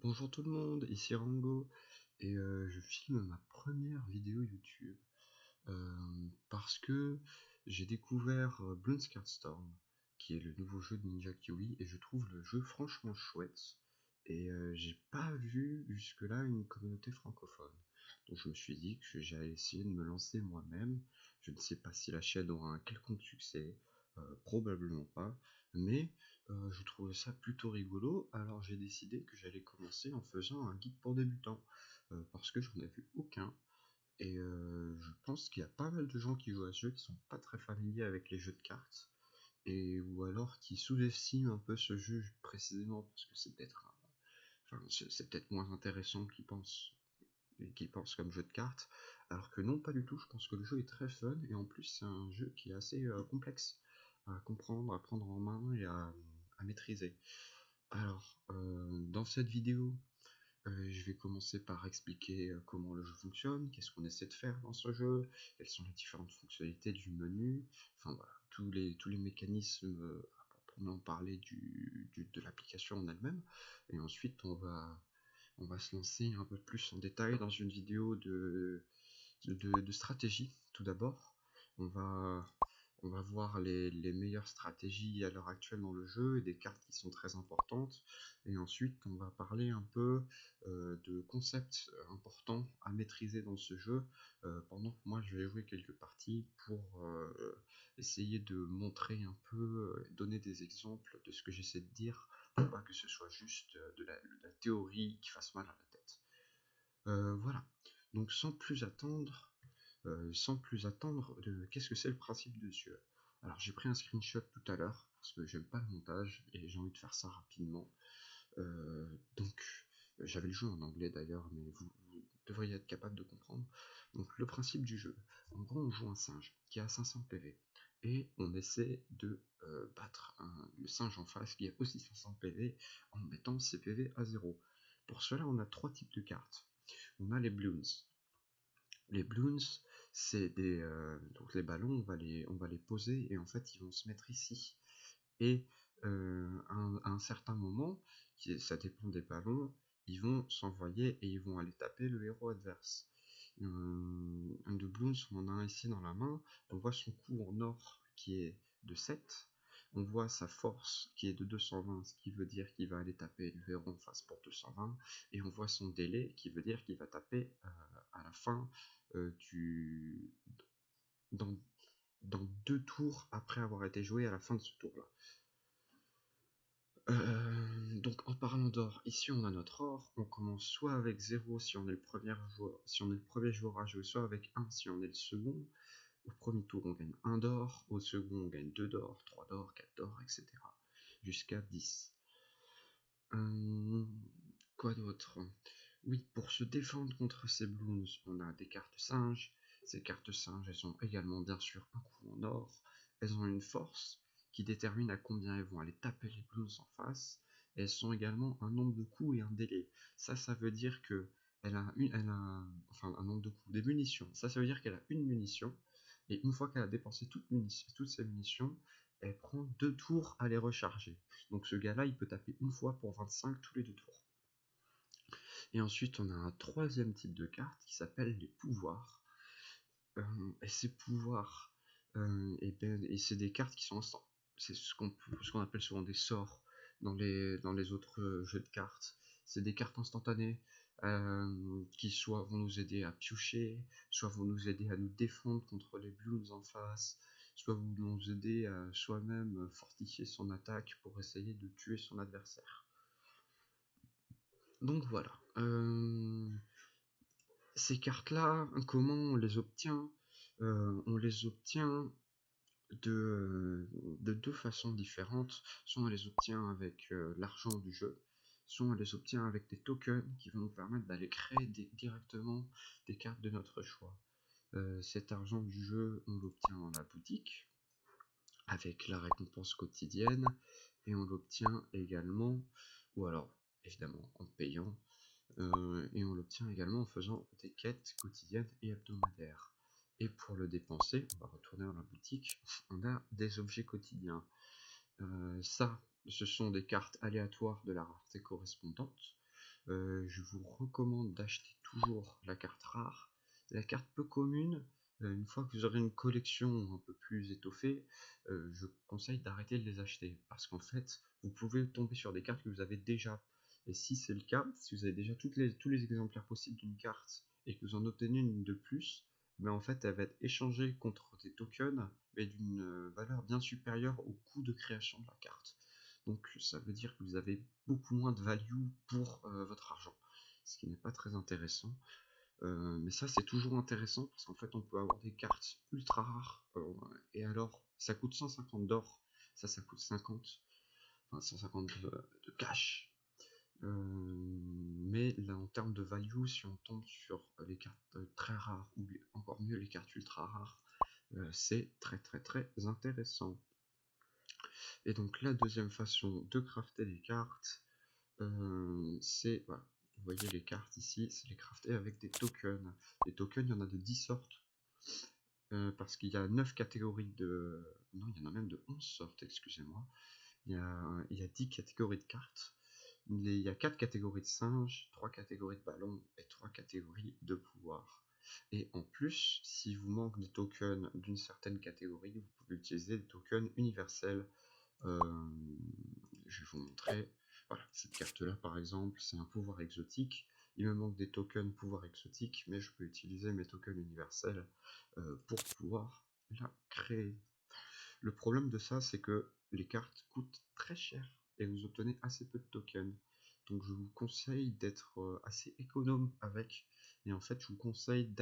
Bonjour tout le monde, ici Rango et je filme ma première vidéo YouTube parce que j'ai découvert Bloons Card Storm, qui est le nouveau jeu de Ninja Kiwi, et je trouve le jeu franchement chouette. Et j'ai pas vu jusque-là une communauté francophone. Donc je me suis dit que j'allais essayer de me lancer moi-même. Je ne sais pas si la chaîne aura un quelconque succès, probablement pas, mais je trouvais ça plutôt rigolo, alors j'ai décidé que j'allais commencer en faisant un guide pour débutants, parce que j'en ai vu aucun. Et je pense qu'il y a pas mal de gens qui jouent à ce jeu qui sont pas très familiers avec les jeux de cartes, ou alors qui sous-estiment un peu ce jeu précisément parce que c'est peut-être moins intéressant qu'ils pensent comme jeu de cartes, alors que non, pas du tout. Je pense que le jeu est très fun, et en plus c'est un jeu qui est assez complexe à comprendre, à prendre en main et à maîtriser. Alors, dans cette vidéo, je vais commencer par expliquer comment le jeu fonctionne, qu'est-ce qu'on essaie de faire dans ce jeu, quelles sont les différentes fonctionnalités du menu, enfin voilà, tous les mécanismes à proprement parler de l'application en elle-même. Et ensuite, on va se lancer un peu plus en détail dans une vidéo de stratégie. Tout d'abord, on va, on va voir les meilleures stratégies à l'heure actuelle dans le jeu et des cartes qui sont très importantes. Et ensuite, on va parler un peu de concepts importants à maîtriser dans ce jeu, pendant que moi je vais jouer quelques parties pour essayer de montrer un peu, donner des exemples de ce que j'essaie de dire, pour pas que ce soit juste de la théorie qui fasse mal à la tête. Voilà. Donc sans plus attendre, qu'est-ce que c'est le principe de ce jeu? Alors j'ai pris un screenshot tout à l'heure parce que j'aime pas le montage et j'ai envie de faire ça rapidement. Donc j'avais le jeu en anglais d'ailleurs, mais vous devriez être capable de comprendre. Donc le principe du jeu, en gros on joue un singe qui a 500 PV et on essaie de battre le singe en face qui a aussi 500 PV en mettant ses PV à 0. Pour cela on a trois types de cartes. On a les bloons. Les bloons, c'est donc les ballons, on va les poser et en fait ils vont se mettre ici. Et à un certain moment, ça dépend des ballons, ils vont s'envoyer et ils vont aller taper le héros adverse. Un de bloons, on en a un ici dans la main, on voit son coup en or qui est de 7. On voit sa force qui est de 220, ce qui veut dire qu'il va aller taper le héros en face pour 220, et on voit son délai qui veut dire qu'il va taper à la fin du dans, dans 2 tours après avoir été joué à la fin de ce tour-là. Donc en parlant d'or, ici on a notre or, on commence soit avec 0 si on est le premier joueur à jouer, soit avec 1 si on est le second. Au premier tour on gagne 1 d'or, au second on gagne 2 d'or, 3 d'or, 4 d'or, etc. jusqu'à 10. Quoi d'autre? Oui, pour se défendre contre ces bloons, on a des cartes singes. Ces cartes singes, elles ont également bien sûr un coup en or. Elles ont une force qui détermine à combien elles vont aller taper les bloons en face. Elles ont également un nombre de coups et un délai. Ça veut dire que elle a un nombre de coups, des munitions. Ça veut dire qu'elle a une munition. Et une fois qu'elle a dépensé toutes ses munitions, elle prend 2 tours à les recharger. Donc ce gars-là, il peut taper une fois pour 25 tous les 2 tours. Et ensuite, on a un troisième type de carte qui s'appelle les pouvoirs. Et ces pouvoirs, et c'est des cartes qui sont instants. C'est ce qu'on appelle souvent des sorts dans les autres jeux de cartes. C'est des cartes instantanées qui soit vont nous aider à piocher, soit vont nous aider à nous défendre contre les bloons en face, soit vont nous aider à soi-même fortifier son attaque pour essayer de tuer son adversaire. Donc voilà. Ces cartes-là, comment on les obtient? On les obtient de 2 façons différentes. Soit on les obtient avec l'argent du jeu, soit on les obtient avec des tokens qui vont nous permettre d'aller créer directement des cartes de notre choix. Cet argent du jeu, on l'obtient dans la boutique, avec la récompense quotidienne, et on l'obtient également, ou alors évidemment en payant, et on l'obtient également en faisant des quêtes quotidiennes et hebdomadaires. Et pour le dépenser, on va retourner dans la boutique, on a des objets quotidiens. Ça, ce sont des cartes aléatoires de la rareté correspondante. je vous recommande d'acheter toujours la carte rare. La carte peu commune, une fois que vous aurez une collection un peu plus étoffée, je conseille d'arrêter de les acheter. Parce qu'en fait, vous pouvez tomber sur des cartes que vous avez déjà. Et si c'est le cas, si vous avez déjà tous les exemplaires possibles d'une carte et que vous en obtenez une de plus, mais en fait, elle va être échangée contre des tokens, mais d'une valeur bien supérieure au coût de création de la carte. Donc ça veut dire que vous avez beaucoup moins de value pour votre argent, ce qui n'est pas très intéressant. Mais ça c'est toujours intéressant parce qu'en fait on peut avoir des cartes ultra rares et alors ça coûte 150 d'or, ça coûte 50, enfin 150 de cash. Mais là en termes de value, si on tombe sur les cartes très rares ou encore mieux les cartes ultra rares, c'est très très très intéressant. Et donc la deuxième façon de crafter des cartes, c'est, voilà, vous voyez les cartes ici, c'est les crafter avec des tokens. Les tokens, il y en a de 10 sortes, parce qu'il y a 9 catégories de... Non, il y en a même de 11 sortes, excusez-moi. Il y a 10 catégories de cartes. Il y a 4 catégories de singes, 3 catégories de ballons et 3 catégories de pouvoir. Et en plus, si vous manque de tokens d'une certaine catégorie, vous pouvez utiliser des tokens universels. Je vais vous montrer. Voilà, cette carte-là, par exemple, c'est un pouvoir exotique. Il me manque des tokens pouvoir exotique, mais je peux utiliser mes tokens universels pour pouvoir la créer. Le problème de ça, c'est que les cartes coûtent très cher et vous obtenez assez peu de tokens. Donc je vous conseille d'être assez économe avec. Et en fait, je vous conseille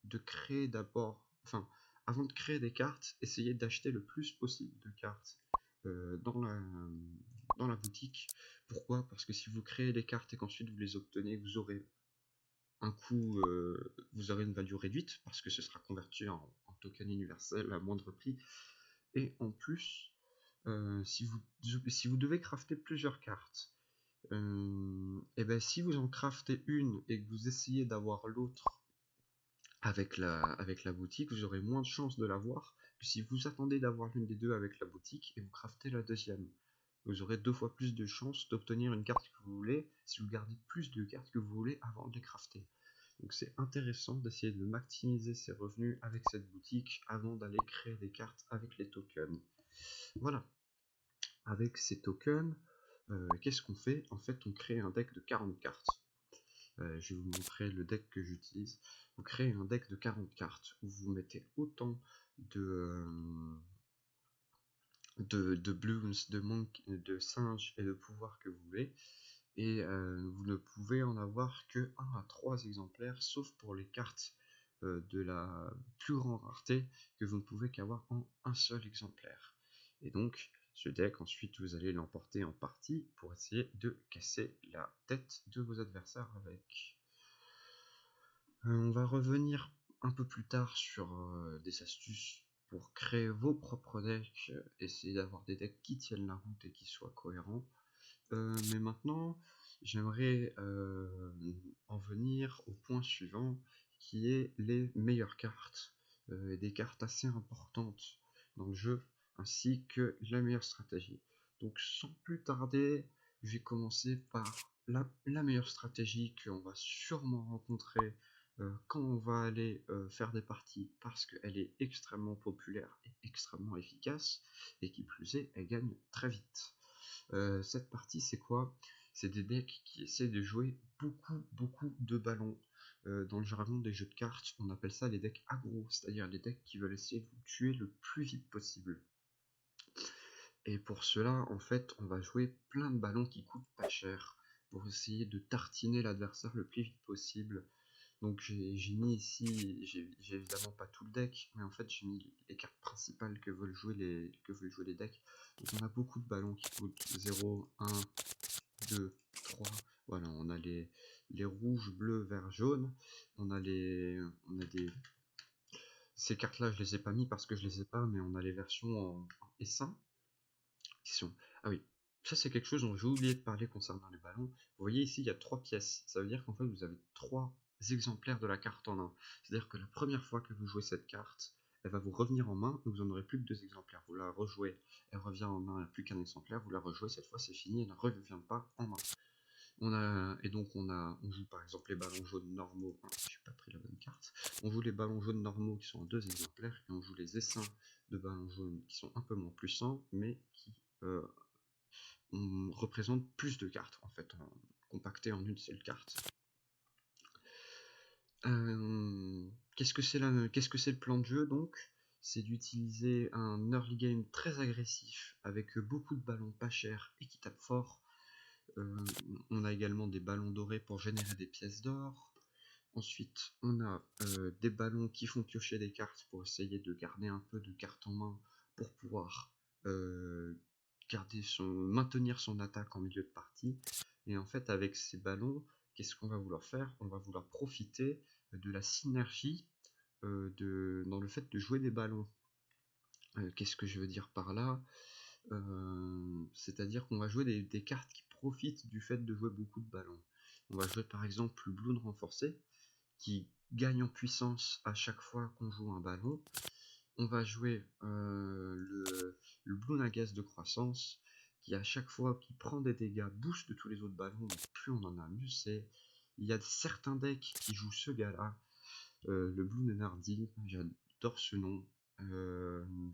de créer d'abord, enfin, avant de créer des cartes, essayez d'acheter le plus possible de cartes euh, dans la, dans la boutique. Pourquoi? Parce que si vous créez les cartes et qu'ensuite vous les obtenez, vous aurez un coût, vous aurez une value réduite parce que ce sera converti en token universel à moindre prix. Et en plus, si vous devez crafter plusieurs cartes, et ben si vous en craftez une et que vous essayez d'avoir l'autre avec la boutique, vous aurez moins de chances de l'avoir que si vous attendez d'avoir l'une des deux avec la boutique et vous craftez la deuxième. Vous aurez 2 fois plus de chances d'obtenir une carte que vous voulez si vous gardez plus de cartes que vous voulez avant de les crafter. Donc c'est intéressant d'essayer de maximiser ses revenus avec cette boutique avant d'aller créer des cartes avec les tokens. Voilà, avec ces tokens, qu'est-ce qu'on fait? En fait, on crée un deck de 40 cartes. Je vais vous montrer le deck que j'utilise. Vous créez un deck de 40 cartes où vous mettez autant de bloons, de singes et de pouvoirs que vous voulez. Et vous ne pouvez en avoir que 1 à 3 exemplaires, sauf pour les cartes de la plus grande rareté que vous ne pouvez qu'avoir en un seul exemplaire. Et donc, ce deck, ensuite, vous allez l'emporter en partie pour essayer de casser la tête de vos adversaires avec. On va revenir un peu plus tard sur des astuces pour créer vos propres decks, essayer d'avoir des decks qui tiennent la route et qui soient cohérents. Mais maintenant, j'aimerais en venir au point suivant, qui est les meilleures cartes, des cartes assez importantes dans le jeu, ainsi que la meilleure stratégie. Donc sans plus tarder, je vais commencer par la meilleure stratégie qu'on va sûrement rencontrer quand on va aller faire des parties, parce qu'elle est extrêmement populaire et extrêmement efficace, et qui plus est, elle gagne très vite. Cette partie, c'est quoi? C'est des decks qui essaient de jouer beaucoup de ballons. Dans le jargon des jeux de cartes, on appelle ça les decks aggro, c'est-à-dire les decks qui veulent essayer de vous tuer le plus vite possible. Et pour cela, en fait, on va jouer plein de ballons qui coûtent pas cher pour essayer de tartiner l'adversaire le plus vite possible. Donc j'ai mis ici, j'ai évidemment pas tout le deck, mais en fait j'ai mis les cartes principales que veulent jouer les decks. Donc on a beaucoup de ballons qui coûtent 0, 1, 2, 3. Voilà, on a les rouges, bleus, verts, jaunes. On a des... Ces cartes-là, je les ai pas mis parce que je les ai pas, mais on a les versions en essaim. Ah oui, ça c'est quelque chose dont j'ai oublié de parler concernant les ballons. Vous voyez ici, il y a 3 pièces. Ça veut dire qu'en fait, vous avez 3 exemplaires de la carte en un. C'est-à-dire que la première fois que vous jouez cette carte, elle va vous revenir en main, et vous en aurez plus que 2 exemplaires. Vous la rejouez, elle revient en main, elle n'a plus qu'un exemplaire, vous la rejouez, cette fois c'est fini, elle ne revient pas en main. On joue par exemple les ballons jaunes normaux. J'ai pas pris la bonne carte. On joue les ballons jaunes normaux qui sont en 2 exemplaires, et on joue les essaims de ballons jaunes qui sont un peu moins puissants, mais qui représentent plus de cartes en fait, compactées en une seule carte. Qu'est-ce que c'est le plan de jeu donc? C'est d'utiliser un early game très agressif avec beaucoup de ballons pas chers et qui tapent fort. On a également des ballons dorés pour générer des pièces d'or. Ensuite, on a des ballons qui font piocher des cartes pour essayer de garder un peu de cartes en main pour pouvoir maintenir son attaque en milieu de partie. Et en fait, avec ces ballons, qu'est-ce qu'on va vouloir faire? On va vouloir profiter de la synergie dans le fait de jouer des ballons. Qu'est-ce que je veux dire par là? C'est-à-dire qu'on va jouer des cartes qui profitent du fait de jouer beaucoup de ballons. On va jouer par exemple le Bloon renforcé, qui gagne en puissance à chaque fois qu'on joue un ballon. On va jouer le Bloon à gaz de croissance, qui à chaque fois qu'il prend des dégâts booste de tous les autres ballons, donc plus on en a, mieux c'est. Il y a certains decks qui jouent ce gars-là, le Bloon Enhardy, j'adore ce nom,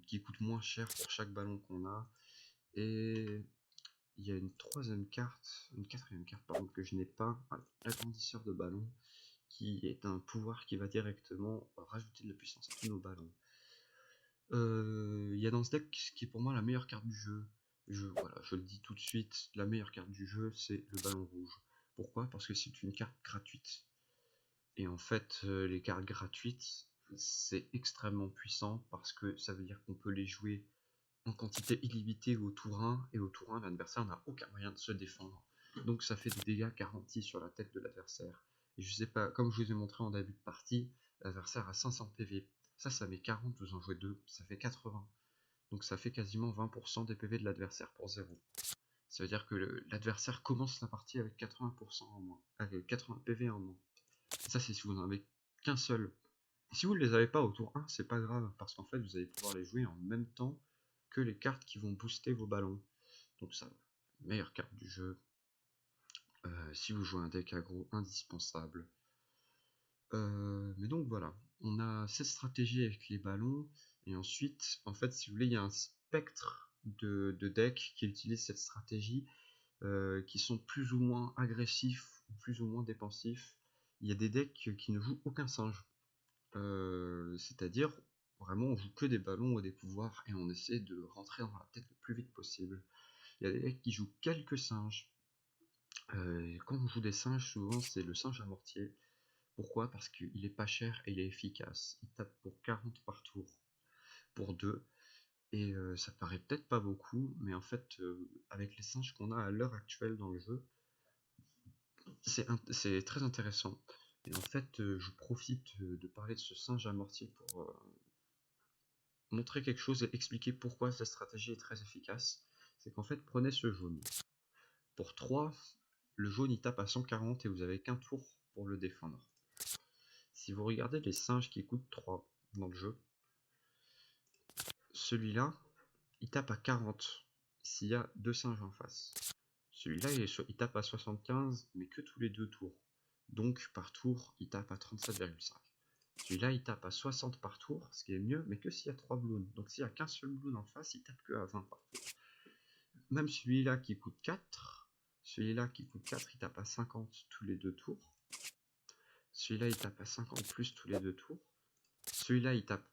qui coûte moins cher pour chaque ballon qu'on a. Et il y a une quatrième carte pardon, que je n'ai pas, l'agrandisseur de ballon, qui est un pouvoir qui va directement rajouter de la puissance à tous nos ballons. Il y a dans ce deck ce qui est pour moi la meilleure carte du jeu. Je le dis tout de suite, la meilleure carte du jeu, c'est le ballon rouge. Pourquoi? Parce que c'est une carte gratuite. Et en fait, les cartes gratuites, c'est extrêmement puissant parce que ça veut dire qu'on peut les jouer en quantité illimitée au tour 1, et au tour 1, l'adversaire n'a aucun moyen de se défendre. Donc ça fait des dégâts garantis sur la tête de l'adversaire. Et je sais pas, comme je vous ai montré en début de partie, l'adversaire a 500 PV. Ça met 40, vous en jouez 2, ça fait 80. Donc ça fait quasiment 20% des PV de l'adversaire pour 0. Ça veut dire que l'adversaire commence la partie avec 80% en moins, avec 80 PV en moins. Ça, c'est si vous n'en avez qu'un seul. Et si vous ne les avez pas au tour 1, c'est pas grave, parce qu'en fait, vous allez pouvoir les jouer en même temps que les cartes qui vont booster vos ballons. Donc ça, meilleure carte du jeu. Si vous jouez un deck aggro, indispensable. Mais donc voilà, on a cette stratégie avec les ballons, et ensuite, en fait, si vous voulez, il y a un spectre de decks qui utilisent cette stratégie, qui sont plus ou moins agressifs ou plus ou moins défensifs. Il y a des decks qui ne jouent aucun singe, c'est-à-dire vraiment on joue que des ballons ou des pouvoirs et on essaie de rentrer dans la tête le plus vite possible. Il y a des decks qui jouent quelques singes. Quand on joue des singes, souvent c'est le singe à mortier. Pourquoi? Parce qu'il est pas cher et il est efficace. Il tape pour 40 par tour, pour 2. Et ça paraît peut-être pas beaucoup, mais en fait, avec les singes qu'on a à l'heure actuelle dans le jeu, c'est très intéressant. Et en fait, je profite de parler de ce singe à mortier pour montrer quelque chose et expliquer pourquoi cette stratégie est très efficace. C'est qu'en fait, prenez ce jaune. Pour 3, le jaune il tape à 140 et vous avez qu'un tour pour le défendre. Si vous regardez les singes qui coûtent 3 dans le jeu, celui-là, il tape à 40 s'il y a 2 singes en face. Celui-là, il tape à 75, mais que tous les 2 tours. Donc, par tour, il tape à 37,5. Celui-là, il tape à 60 par tour, ce qui est mieux, mais que s'il y a 3 bloons. Donc, s'il n'y a qu'un seul bloon en face, il tape que à 20 par tour. Même celui-là qui coûte 4, il tape à 50 tous les 2 tours. Celui-là, il tape à 50 plus tous les 2 tours. Celui-là, il tape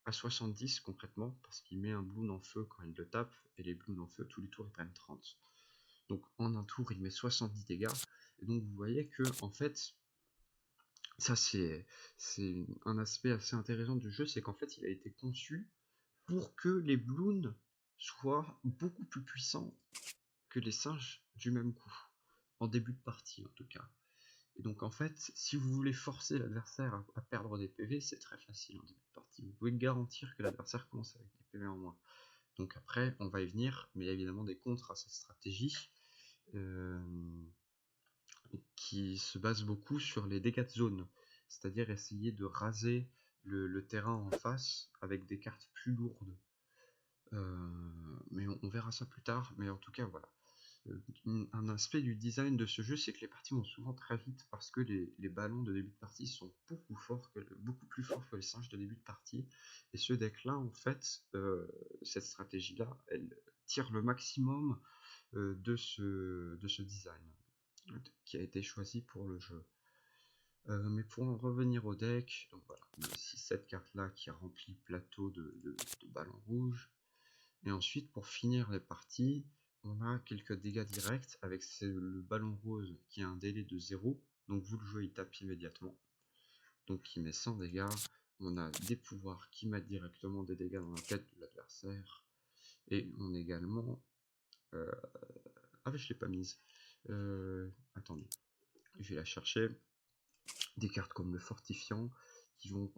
à 70 concrètement, parce qu'il met un bloon en feu quand il le tape, et les bloons en feu, tous les tours, ils prennent 30. Donc en un tour, il met 70 dégâts. Et donc vous voyez que, en fait, ça c'est un aspect assez intéressant du jeu, c'est qu'en fait, il a été conçu pour que les bloons soient beaucoup plus puissants que les singes du même coup, en début de partie en tout cas. Et donc en fait, si vous voulez forcer l'adversaire à perdre des PV, c'est très facile en début de partie. Vous pouvez garantir que l'adversaire commence avec des PV en moins. Donc après, on va y venir, mais il y a évidemment des contres à cette stratégie, qui se base beaucoup sur les dégâts de zone, c'est-à-dire essayer de raser le terrain en face avec des cartes plus lourdes. Mais on verra ça plus tard, mais en tout cas voilà. Un aspect du design de ce jeu, c'est que les parties vont souvent très vite parce que les ballons de début de partie sont beaucoup plus forts que les singes de début de partie. Et ce deck-là, en fait, cette stratégie-là, elle tire le maximum de ce design qui a été choisi pour le jeu. Mais pour en revenir au deck, donc voilà, on a aussi cette carte-là qui remplit le plateau de ballons rouges. Et ensuite, pour finir les parties, on a quelques dégâts directs avec le ballon rose qui a un délai de 0. Donc vous le jouez, il tape immédiatement. Donc il met 100 dégâts. On a des pouvoirs qui mettent directement des dégâts dans la tête de l'adversaire. Et on a également... Ah mais je l'ai pas mise. Attendez, je vais la chercher. Des cartes comme le fortifiant qui vont,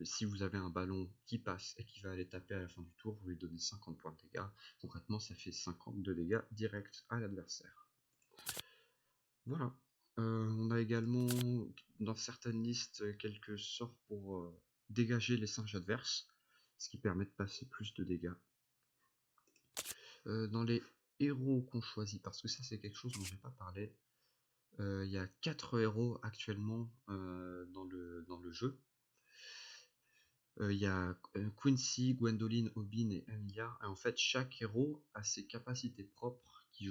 si vous avez un ballon qui passe et qui va aller taper à la fin du tour, vous lui donnez 50 points de dégâts. Concrètement, ça fait 50 de dégâts directs à l'adversaire. Voilà. On a également dans certaines listes quelques sorts pour dégager les singes adverses, ce qui permet de passer plus de dégâts. Dans les héros qu'on choisit, parce que ça c'est quelque chose dont j'ai pas parlé, il y a 4 héros actuellement dans le jeu. Il y a Quincy, Gwendoline, Obin et Emilia. Et en fait, chaque héros a ses capacités propres qui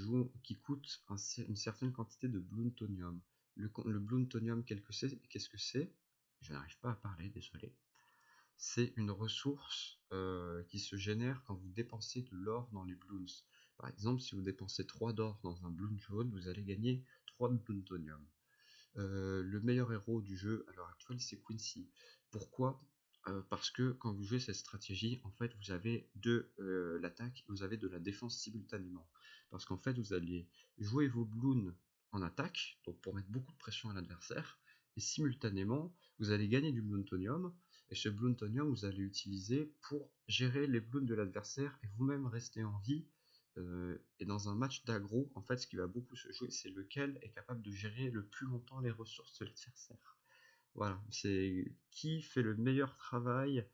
coûtent une certaine quantité de Bloontonium. Le Bloontonium, qu'est-ce que c'est? Je n'arrive pas à parler, désolé. C'est une ressource qui se génère quand vous dépensez de l'or dans les Bloons. Par exemple, si vous dépensez 3 d'or dans un Bloon jaune, vous allez gagner 3 de Bloontonium. Le meilleur héros du jeu à l'heure actuelle, c'est Quincy. Pourquoi? Parce que quand vous jouez cette stratégie, en fait, vous avez de l'attaque, vous avez de la défense simultanément. Parce qu'en fait, vous allez jouer vos bloons en attaque, donc pour mettre beaucoup de pression à l'adversaire, et simultanément, vous allez gagner du bloontonium, et ce bloontonium, vous allez l'utiliser pour gérer les bloons de l'adversaire et vous-même rester en vie. Et dans un match d'aggro, en fait, ce qui va beaucoup se jouer, c'est lequel est capable de gérer le plus longtemps les ressources de l'adversaire. Voilà, c'est qui fait le meilleur travail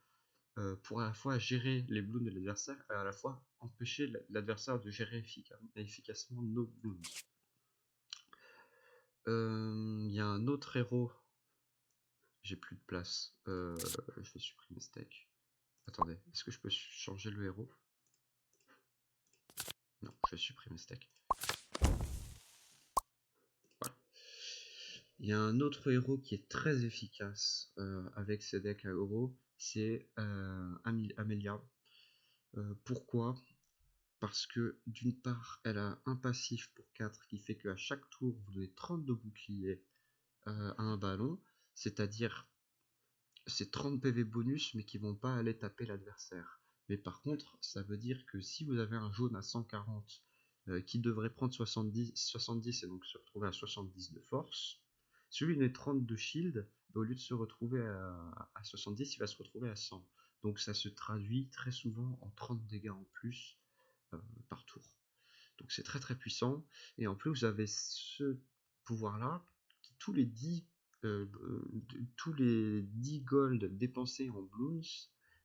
pour à la fois gérer les bloons de l'adversaire et à la fois empêcher l'adversaire de gérer efficacement nos bloons. Il y a un autre héros. J'ai plus de place. Je vais supprimer steak. Attendez, est-ce que je peux changer le héros? Non, je vais supprimer steak. Voilà. Il y a un autre héros qui est très efficace avec ses decks aggro, c'est Amelia. Pourquoi? Parce que d'une part, elle a un passif pour 4 qui fait qu'à chaque tour, vous donnez 32 boucliers à un ballon, c'est-à-dire c'est 30 PV bonus mais qui vont pas aller taper l'adversaire. Mais par contre, ça veut dire que si vous avez un jaune à 140 qui devrait prendre 70 et donc se retrouver à 70 de force, celui des 30 de shield, au lieu de se retrouver à 70, il va se retrouver à 100. Donc ça se traduit très souvent en 30 dégâts en plus par tour. Donc c'est très très puissant. Et en plus, vous avez ce pouvoir-là qui, tous les 10 gold dépensés en bloons,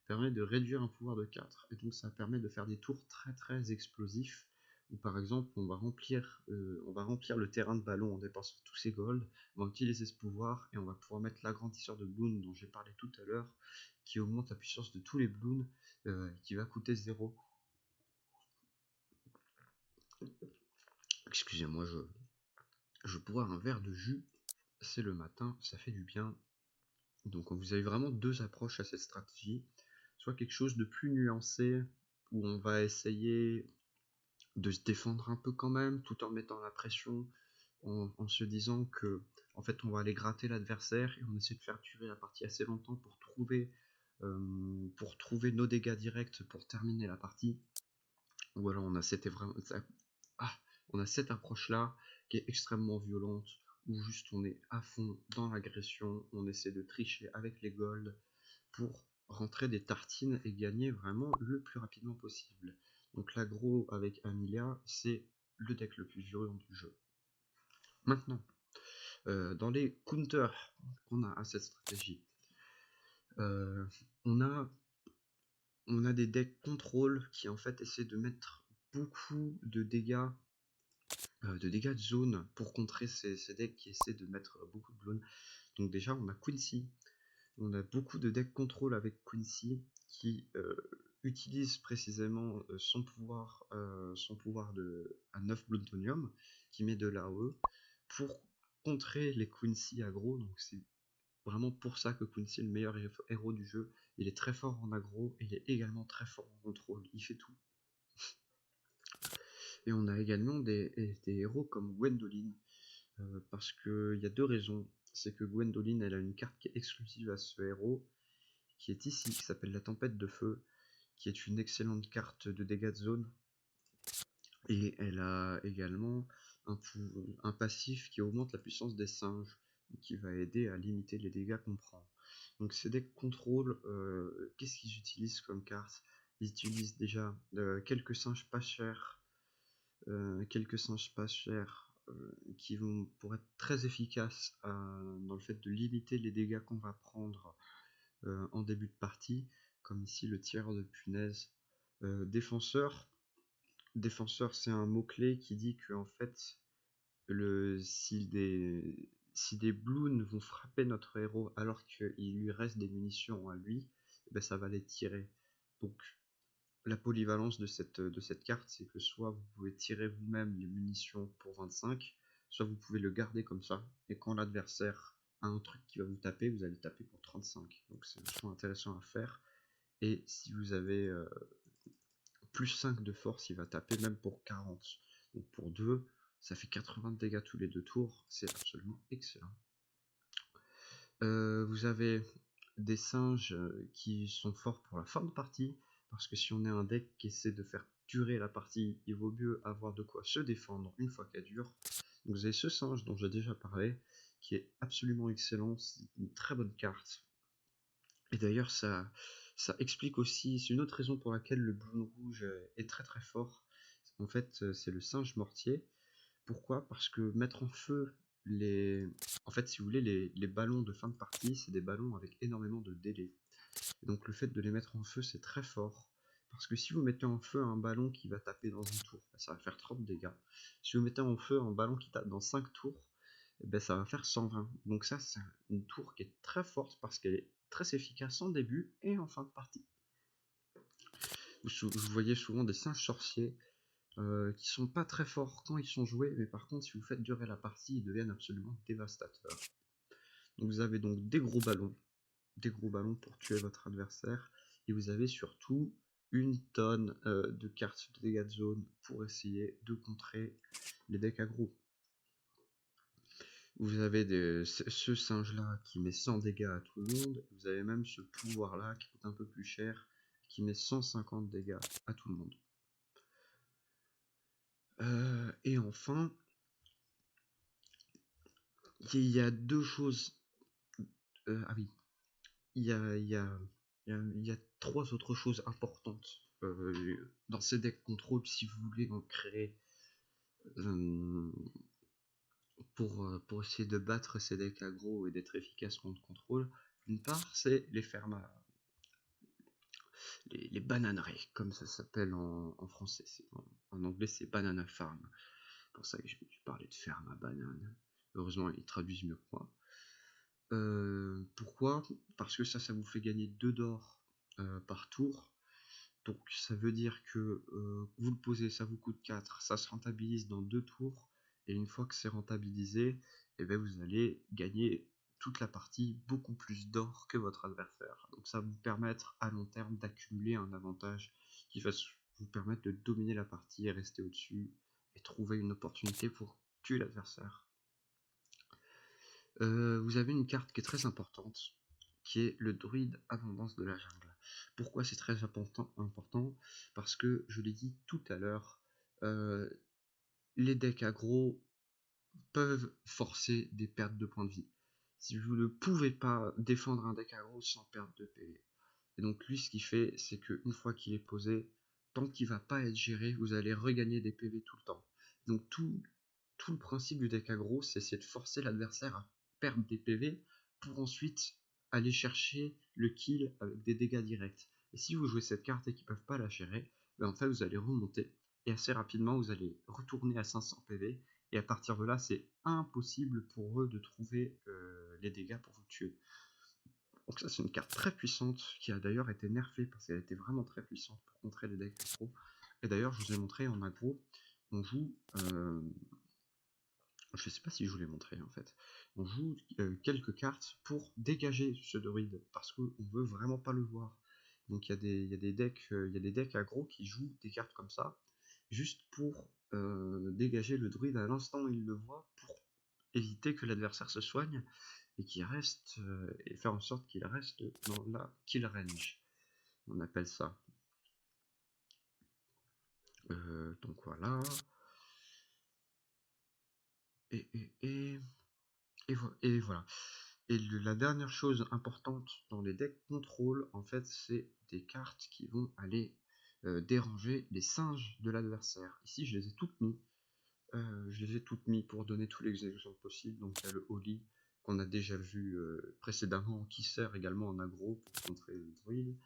permet de réduire un pouvoir de 4. Et donc ça permet de faire des tours très très explosifs. Où par exemple, on va remplir le terrain de ballon en dépensant tous ces gold. On va utiliser ce pouvoir et on va pouvoir mettre l'agrandisseur de bloons dont j'ai parlé tout à l'heure, qui augmente la puissance de tous les bloons, qui va coûter 0. Excusez-moi, je bois un verre de jus, c'est le matin, ça fait du bien. Donc vous avez vraiment deux approches à cette stratégie. Soit quelque chose de plus nuancé, où on va essayer de se défendre un peu quand même, tout en mettant la pression, en se disant que en fait on va aller gratter l'adversaire et on essaie de faire durer la partie assez longtemps pour trouver nos dégâts directs pour terminer la partie. Ou alors on a cette approche-là qui est extrêmement violente, où juste on est à fond dans l'agression, on essaie de tricher avec les golds pour rentrer des tartines et gagner vraiment le plus rapidement possible. Donc l'aggro avec Amelia, c'est le deck le plus violent du jeu. Maintenant, dans les counters qu'on a à cette stratégie, on a des decks contrôle qui en fait essaient de mettre beaucoup de dégâts de dégâts de zone pour contrer ces decks qui essaient de mettre beaucoup de blown. Donc déjà on a Quincy, on a beaucoup de decks contrôle avec Quincy qui utilise précisément son pouvoir à 9 Blontonium qui met de l'AOE pour contrer les Quincy aggro. Donc c'est vraiment pour ça que Quincy est le meilleur héros du jeu. Il est très fort en aggro et il est également très fort en contrôle, il fait tout. Et on a également des héros comme Gwendoline, parce qu'il y a deux raisons. C'est que Gwendoline, elle a une carte qui est exclusive à ce héros, qui est ici, qui s'appelle la Tempête de Feu, qui est une excellente carte de dégâts de zone. Et elle a également un passif qui augmente la puissance des singes, qui va aider à limiter les dégâts qu'on prend. Donc ces decks contrôle, qu'est-ce qu'ils utilisent comme carte? Ils utilisent déjà quelques singes pas chers, qui vont pour être très efficaces dans le fait de limiter les dégâts qu'on va prendre en début de partie, comme ici le tireur de punaise. Défenseur, c'est un mot-clé qui dit que en fait, si des bloons vont frapper notre héros alors qu'il lui reste des munitions à lui, ben ça va les tirer. Donc la polyvalence de cette carte, c'est que soit vous pouvez tirer vous-même les munitions pour 25, soit vous pouvez le garder comme ça, et quand l'adversaire a un truc qui va vous taper, vous allez taper pour 35. Donc c'est vachement intéressant à faire. Et si vous avez plus 5 de force, il va taper même pour 40. Donc pour 2, ça fait 80 de dégâts tous les 2 tours, c'est absolument excellent. Vous avez des singes qui sont forts pour la fin de partie, parce que si on est un deck qui essaie de faire durer la partie, il vaut mieux avoir de quoi se défendre une fois qu'elle dure. Donc vous avez ce singe dont j'ai déjà parlé, qui est absolument excellent, c'est une très bonne carte. Et d'ailleurs ça explique aussi, c'est une autre raison pour laquelle le bloon rouge est très très fort. En fait, c'est le singe mortier. Pourquoi? Parce que mettre en feu en fait, si vous voulez, les ballons de fin de partie, c'est des ballons avec énormément de délai. Et donc le fait de les mettre en feu, c'est très fort. Parce que si vous mettez en feu un ballon qui va taper dans un tour, bah, ça va faire 30 dégâts. Si vous mettez en feu un ballon qui tape dans 5 tours, bah, ça va faire 120. Donc ça, c'est une tour qui est très forte parce qu'elle est très efficace en début et en fin de partie. Vous voyez souvent des singes sorciers qui sont pas très forts quand ils sont joués, mais par contre si vous faites durer la partie, ils deviennent absolument dévastateurs. Donc vous avez donc des gros ballons pour tuer votre adversaire, et vous avez surtout une tonne de cartes de dégâts de zone pour essayer de contrer les decks aggro. Vous avez ce singe là qui met 100 dégâts à tout le monde, vous avez même ce pouvoir là qui coûte un peu plus cher, qui met 150 dégâts à tout le monde. Et enfin, il y a deux choses. Ah oui, il y a trois autres choses importantes dans ces decks contrôle si vous voulez en créer pour essayer de battre ces decks aggro et d'être efficace contre contrôle. D'une part, c'est les bananeries, comme ça s'appelle en français. En anglais, c'est banana farm. C'est pour ça que je parlais de ferme à banane. Heureusement, ils traduisent mieux que moi. Pourquoi? Parce que ça vous fait gagner 2 d'or par tour. Donc ça veut dire que vous le posez, ça vous coûte 4, ça se rentabilise dans 2 tours, et une fois que c'est rentabilisé, eh ben vous allez gagner toute la partie beaucoup plus d'or que votre adversaire. Donc ça va vous permettre à long terme d'accumuler un avantage qui va vous permettre de dominer la partie et rester au-dessus et trouver une opportunité pour tuer l'adversaire. Vous avez une carte qui est très importante, qui est le druide abondance de la jungle. Pourquoi c'est très important? Parce que, je l'ai dit tout à l'heure, les decks aggro peuvent forcer des pertes de points de vie. Si vous ne pouvez pas défendre un deck aggro sans perdre de PV. Et donc lui, ce qu'il fait, c'est qu'une fois qu'il est posé, tant qu'il va pas être géré, vous allez regagner des PV tout le temps. Donc tout le principe du deck aggro, c'est de forcer l'adversaire à perdre des PV pour ensuite aller chercher le kill avec des dégâts directs. Et si vous jouez cette carte et qu'ils peuvent pas la gérer, ben en fait vous allez remonter et assez rapidement vous allez retourner à 500 PV, et à partir de là c'est impossible pour eux de trouver les dégâts pour vous tuer. Donc ça c'est une carte très puissante qui a d'ailleurs été nerfée parce qu'elle était vraiment très puissante pour contrer les decks aggro. Et d'ailleurs je vous ai montré en aggro, on joue, je sais pas si je vous l'ai montré en fait, on joue quelques cartes pour dégager ce druide parce qu'on veut vraiment pas le voir. Donc il y a des decks aggro qui jouent des cartes comme ça juste pour dégager le druide à l'instant où il le voit, pour éviter que l'adversaire se soigne et qu'il reste et faire en sorte qu'il reste dans la kill range, on appelle ça. Donc voilà. Et, et, et, et voilà. Et la dernière chose importante dans les decks contrôle, en fait, c'est des cartes qui vont aller déranger les singes de l'adversaire. Ici, je les ai toutes mis. Pour donner tous les exemples possibles. Donc il y a le Holy qu'on a déjà vu précédemment, qui sert également en aggro pour contrer le druide.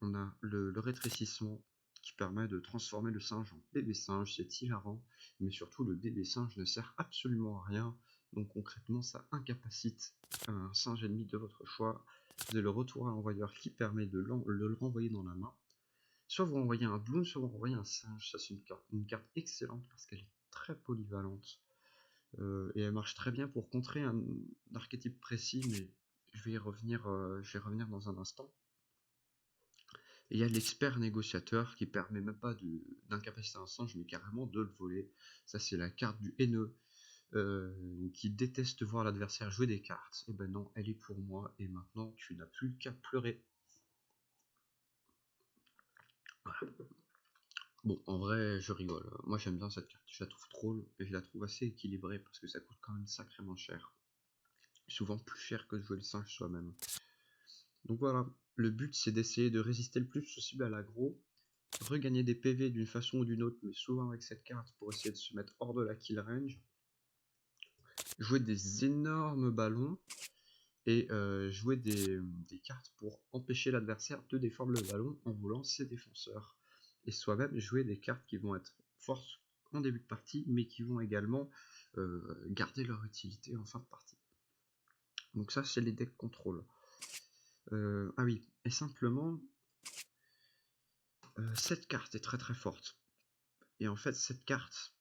On a le rétrécissement qui permet de transformer le singe en bébé singe, c'est hilarant, mais surtout le bébé singe ne sert absolument à rien, donc concrètement ça incapacite un singe ennemi de votre choix. Vous avez le retour à l'envoyeur qui permet de le renvoyer dans la main. Soit vous renvoyez un bloom, soit vous renvoyez un singe. Ça c'est une carte excellente parce qu'elle est très polyvalente. Et elle marche très bien pour contrer un archétype précis, mais je vais y revenir, dans un instant. Et il y a l'expert négociateur qui permet même pas d'incapaciter un singe, mais carrément de le voler. Ça c'est la carte du haineux, qui déteste voir l'adversaire jouer des cartes. Et ben non, elle est pour moi, et maintenant tu n'as plus qu'à pleurer. Voilà. Bon, en vrai, je rigole. Moi j'aime bien cette carte, je la trouve troll, et je la trouve assez équilibrée parce que ça coûte quand même sacrément cher. Souvent plus cher que de jouer le singe soi-même. Donc voilà, le but c'est d'essayer de résister le plus possible à l'aggro, regagner des PV d'une façon ou d'une autre, mais souvent avec cette carte pour essayer de se mettre hors de la kill range, jouer des énormes ballons et jouer des cartes pour empêcher l'adversaire de défendre le ballon en volant ses défenseurs. Et soi-même jouer des cartes qui vont être fortes en début de partie, mais qui vont également garder leur utilité en fin de partie. Donc ça c'est les decks contrôle. Ah oui, et simplement, cette carte est très très forte. Et en fait, cette carte,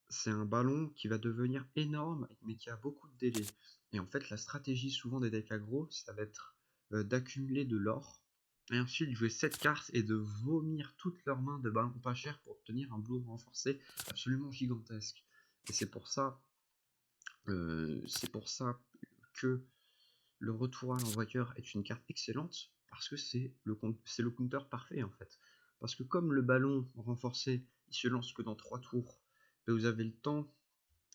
c'est un ballon qui va devenir énorme, mais qui a beaucoup de délai. Et en fait, la stratégie souvent des decks aggro, ça va être d'accumuler de l'or, et ensuite jouer cette carte et de vomir toutes leurs mains de ballons pas chers pour obtenir un bloom renforcé absolument gigantesque. Et c'est pour ça que le retour à l'envoyeur est une carte excellente, parce que c'est le counter parfait en fait. Parce que comme le ballon renforcé, il se lance que dans 3 tours, ben vous avez le temps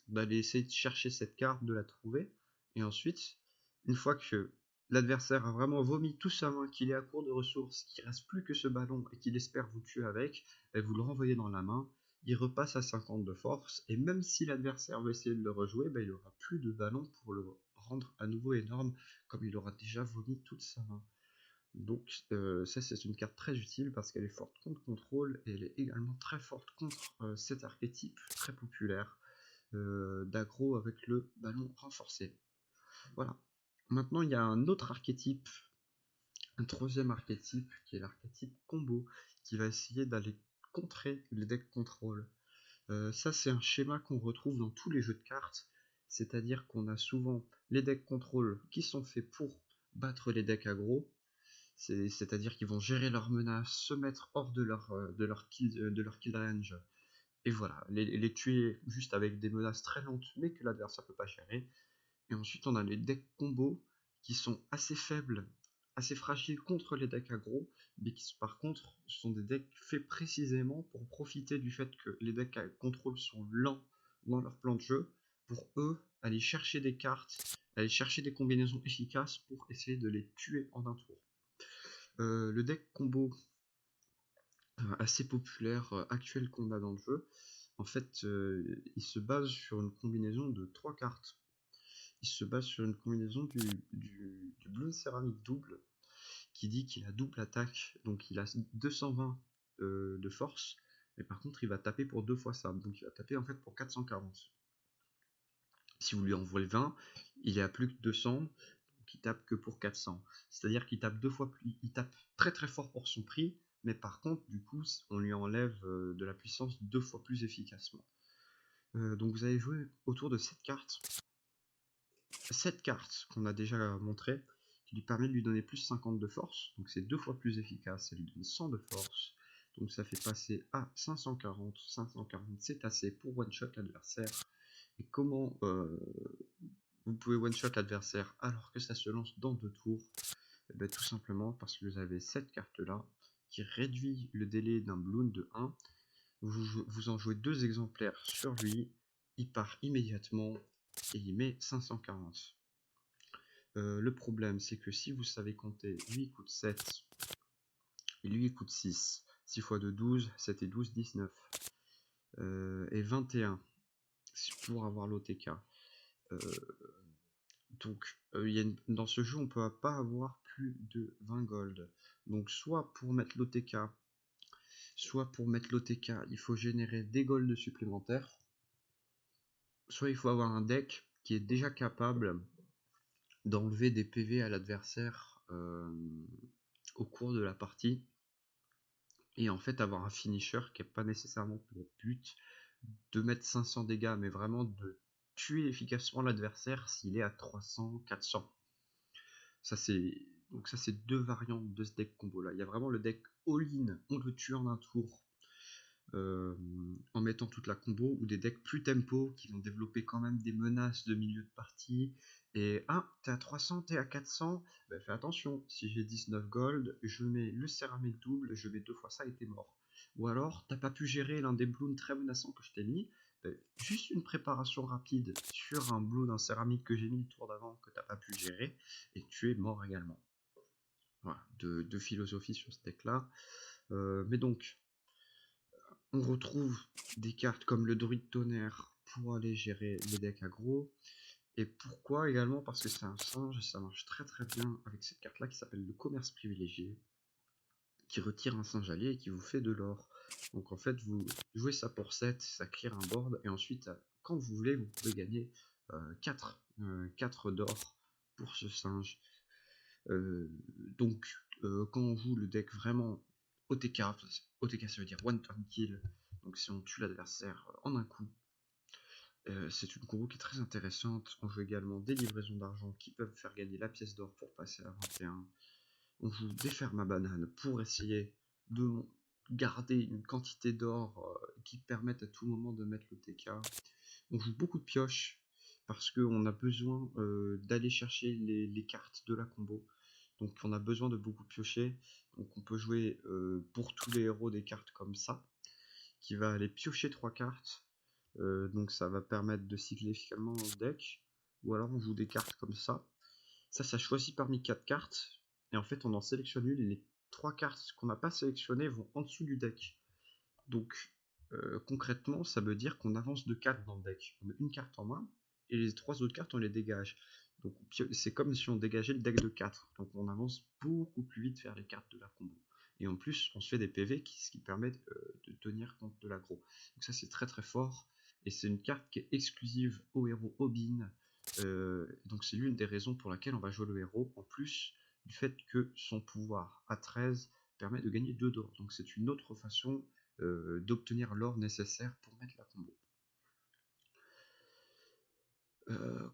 d'aller essayer de chercher cette carte, de la trouver, et ensuite, une fois que l'adversaire a vraiment vomi tout sa main, qu'il est à court de ressources, qu'il reste plus que ce ballon et qu'il espère vous tuer avec, ben vous le renvoyez dans la main, il repasse à 50 de force, et même si l'adversaire veut essayer de le rejouer, ben il aura plus de ballon pour le rendre à nouveau énorme, comme il aura déjà vomi toute sa main. Donc ça c'est une carte très utile parce qu'elle est forte contre contrôle, et elle est également très forte contre cet archétype très populaire d'aggro avec le ballon renforcé. Voilà. Maintenant il y a un autre archétype, un troisième archétype qui est l'archétype combo, qui va essayer d'aller contrer les decks contrôle. Ça c'est un schéma qu'on retrouve dans tous les jeux de cartes, c'est-à-dire qu'on a souvent les decks contrôle qui sont faits pour battre les decks aggro, c'est-à-dire qu'ils vont gérer leurs menaces, se mettre hors de leur kill range, et voilà, les tuer juste avec des menaces très lentes mais que l'adversaire peut pas gérer. Et ensuite on a les decks combos qui sont assez faibles, assez fragiles contre les decks aggro, mais qui par contre sont des decks faits précisément pour profiter du fait que les decks à contrôle sont lents dans leur plan de jeu, pour eux aller chercher des cartes, aller chercher des combinaisons efficaces pour essayer de les tuer en un tour. Le deck combo assez populaire actuel qu'on a dans le jeu, en fait il se base sur une combinaison de 3 cartes. Il se base sur une combinaison du Bloom Céramique double, qui dit qu'il a double attaque, donc il a 220 de force, Et par contre, il va taper pour 2 fois ça. Donc il va taper en fait pour 440. Si vous lui envoyez 20, il est à plus que 200, donc il tape que pour 400. C'est-à-dire qu'il tape 2 fois plus, il tape très très fort pour son prix, mais par contre, du coup, on lui enlève de la puissance 2 fois plus efficacement. Donc vous allez jouer autour de cette carte. Cette carte qu'on a déjà montrée, qui lui permet de lui donner plus 50 de force, donc c'est 2 fois plus efficace, ça lui donne 100 de force, donc ça fait passer à 540. 540, c'est assez pour one-shot l'adversaire. Et comment vous pouvez one-shot l'adversaire alors que ça se lance dans 2 tours? Et bien, tout simplement parce que vous avez cette carte-là qui réduit le délai d'un bloon de 1. Vous en jouez 2 exemplaires sur lui, il part immédiatement et il met 540. Le problème, c'est que si vous savez compter, lui il coûte 7 et lui il coûte 6. 6 x 2, 12, 7 et 12, 19. Et 21 pour avoir l'OTK. Donc, dans ce jeu, on peut pas avoir plus de 20 gold. Donc, soit pour mettre l'OTK, il faut générer des golds supplémentaires. Soit il faut avoir un deck qui est déjà capable d'enlever des PV à l'adversaire au cours de la partie. Et en fait, avoir un finisher qui n'est pas nécessairement pour but de mettre 500 dégâts, mais vraiment de tuer efficacement l'adversaire s'il est à 300, 400. Ça c'est 2 variantes de ce deck combo là. Il y a vraiment le deck all-in, on le tue en un tour en mettant toute la combo, ou des decks plus tempo qui vont développer quand même des menaces de milieu de partie. Et t'es à 300, t'es à 400, bah, fais attention, si j'ai 19 gold, je mets le céramique double, je mets 2 fois ça et t'es mort. Ou alors, t'as pas pu gérer l'un des bloons très menaçants que je t'ai mis, bah, juste une préparation rapide sur un bloon, un céramique que j'ai mis le tour d'avant que t'as pas pu gérer, et tu es mort également. Voilà, de philosophie sur ce deck là. Mais donc, on retrouve des cartes comme le druide tonnerre pour aller gérer les decks aggro. Et pourquoi également? Parce que c'est un singe et ça marche très très bien avec cette carte là qui s'appelle le commerce privilégié, qui retire un singe allié et qui vous fait de l'or. Donc en fait vous jouez ça pour 7, ça clear un board, et ensuite quand vous voulez vous pouvez gagner 4 d'or pour ce singe. Donc quand on joue le deck vraiment OTK, OTK ça veut dire one turn kill, donc si on tue l'adversaire en un coup, c'est une combo qui est très intéressante. On joue également des livraisons d'argent qui peuvent faire gagner la pièce d'or pour passer à 21. On joue des fermes à banane pour essayer de garder une quantité d'or qui permette à tout moment de mettre l'OTK. On joue beaucoup de pioches parce qu'on a besoin d'aller chercher les cartes de la combo. Donc on a besoin de beaucoup piocher. Donc on peut jouer pour tous les héros des cartes comme ça, qui va aller piocher 3 cartes. Donc ça va permettre de cycler efficacement dans le deck. Ou alors on joue des cartes comme ça. Ça choisit parmi 4 cartes. Et en fait on en sélectionne une, et les 3 cartes qu'on n'a pas sélectionnées vont en dessous du deck. Donc concrètement ça veut dire qu'on avance de 4 dans le deck. On met une carte en main et les 3 autres cartes on les dégage. Donc c'est comme si on dégageait le deck de 4. Donc on avance beaucoup plus vite vers les cartes de la combo. Et en plus on se fait des PV ce qui permet de tenir compte de l'aggro. Donc ça c'est très très fort. Et c'est une carte qui est exclusive au héros Obin. Donc c'est l'une des raisons pour laquelle on va jouer le héros, en plus du fait que son pouvoir à 13 permet de gagner 2 d'or. Donc c'est une autre façon d'obtenir l'or nécessaire pour mettre la combo.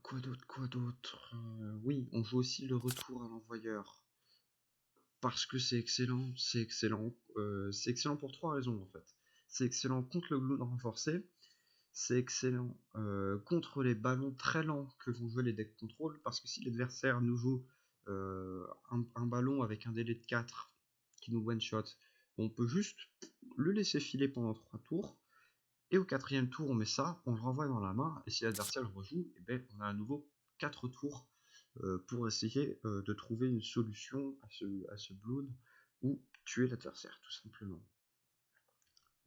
Quoi d'autre oui, on joue aussi le retour à l'envoyeur. Parce que c'est excellent, c'est excellent. C'est excellent pour 3 raisons en fait. C'est excellent contre le bloon renforcé. C'est excellent contre les ballons très lents que vont jouer les decks contrôle. Parce que si l'adversaire nous joue un ballon avec un délai de 4 qui nous one-shot, on peut juste le laisser filer pendant 3 tours. Et au 4e tour, on met ça, on le renvoie dans la main, et si l'adversaire le rejoue, et ben, on a à nouveau 4 tours pour essayer de trouver une solution à ce blood, ou tuer l'adversaire, tout simplement.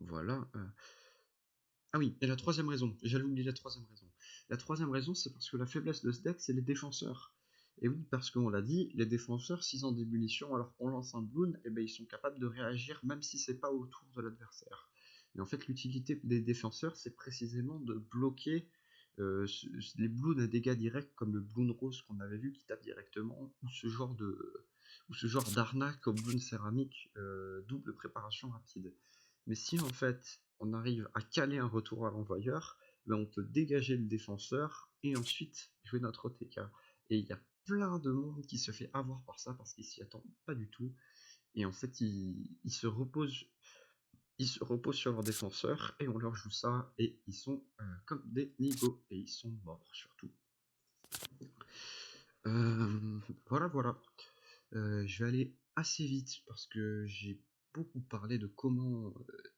Voilà. Ah oui, et la 3e raison, j'allais oublier la 3e raison. La 3e raison, c'est parce que la faiblesse de ce deck, c'est les défenseurs. Et oui, parce qu'on l'a dit, les défenseurs, s'ils ont des munitions alors qu'on lance un bloon, et ben, ils sont capables de réagir même si c'est pas autour de l'adversaire. Et en fait, l'utilité des défenseurs, c'est précisément de bloquer les bloons à dégâts directs, comme le bloon rose qu'on avait vu qui tape directement, ou ce genre d'arnaque au bloon céramique double préparation rapide. Mais si en fait on arrive à caler un retour à l'envoyeur, ben on peut dégager le défenseur et ensuite jouer notre OTK. Et il y a plein de monde qui se fait avoir par ça parce qu'ils s'y attendent pas du tout. Et en fait, ils se reposent sur leur défenseur et on leur joue ça et ils sont comme des nigauds et ils sont morts surtout. Voilà, voilà. Je vais aller assez vite parce que j'ai beaucoup parlé de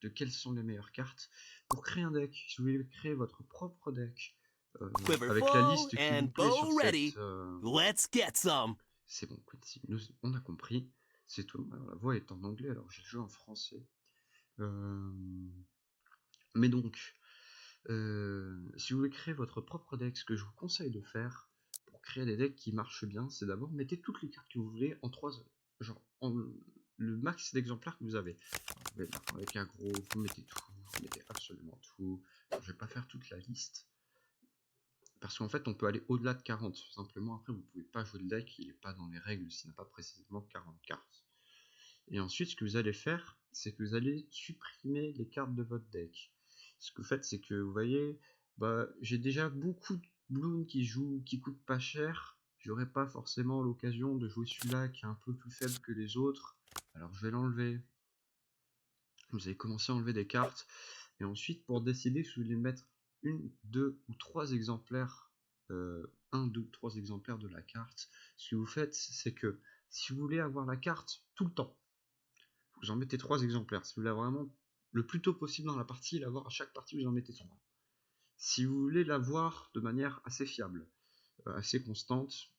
de quelles sont les meilleures cartes. Pour créer un deck, si vous voulez créer votre propre deck, avec la liste qui vous plaît sur cette... Let's get some. C'est bon, Quincy, on a compris. C'est tout. Alors, la voix est en anglais alors j'ai le jeu en français. Mais donc, si vous voulez créer votre propre deck, ce que je vous conseille de faire pour créer des decks qui marchent bien, c'est d'abord mettez toutes les cartes que vous voulez en 3 genre le max d'exemplaires que vous avez. Alors, avec un gros, vous mettez tout, vous mettez absolument tout. Alors, je vais pas faire toute la liste. Parce qu'en fait, on peut aller au-delà de 40. Simplement, après, vous pouvez pas jouer le deck, il n'est pas dans les règles s'il n'a pas précisément 40 cartes. Et ensuite, ce que vous allez faire, c'est que vous allez supprimer les cartes de votre deck. Ce que vous faites, c'est que vous voyez, j'ai déjà beaucoup de bloons qui coûtent pas cher. J'aurai pas forcément l'occasion de jouer celui-là qui est un peu plus faible que les autres. Alors je vais l'enlever. Vous allez commencer à enlever des cartes. Et ensuite, pour décider si vous voulez mettre une, deux ou trois exemplaires, un, deux ou trois exemplaires de la carte, ce que vous faites, c'est que si vous voulez avoir la carte tout le temps, vous en mettez 3 exemplaires. Si vous voulez vraiment le plus tôt possible dans la partie, l'avoir à chaque partie, vous en mettez 3. Si vous voulez l'avoir de manière assez fiable, assez constante,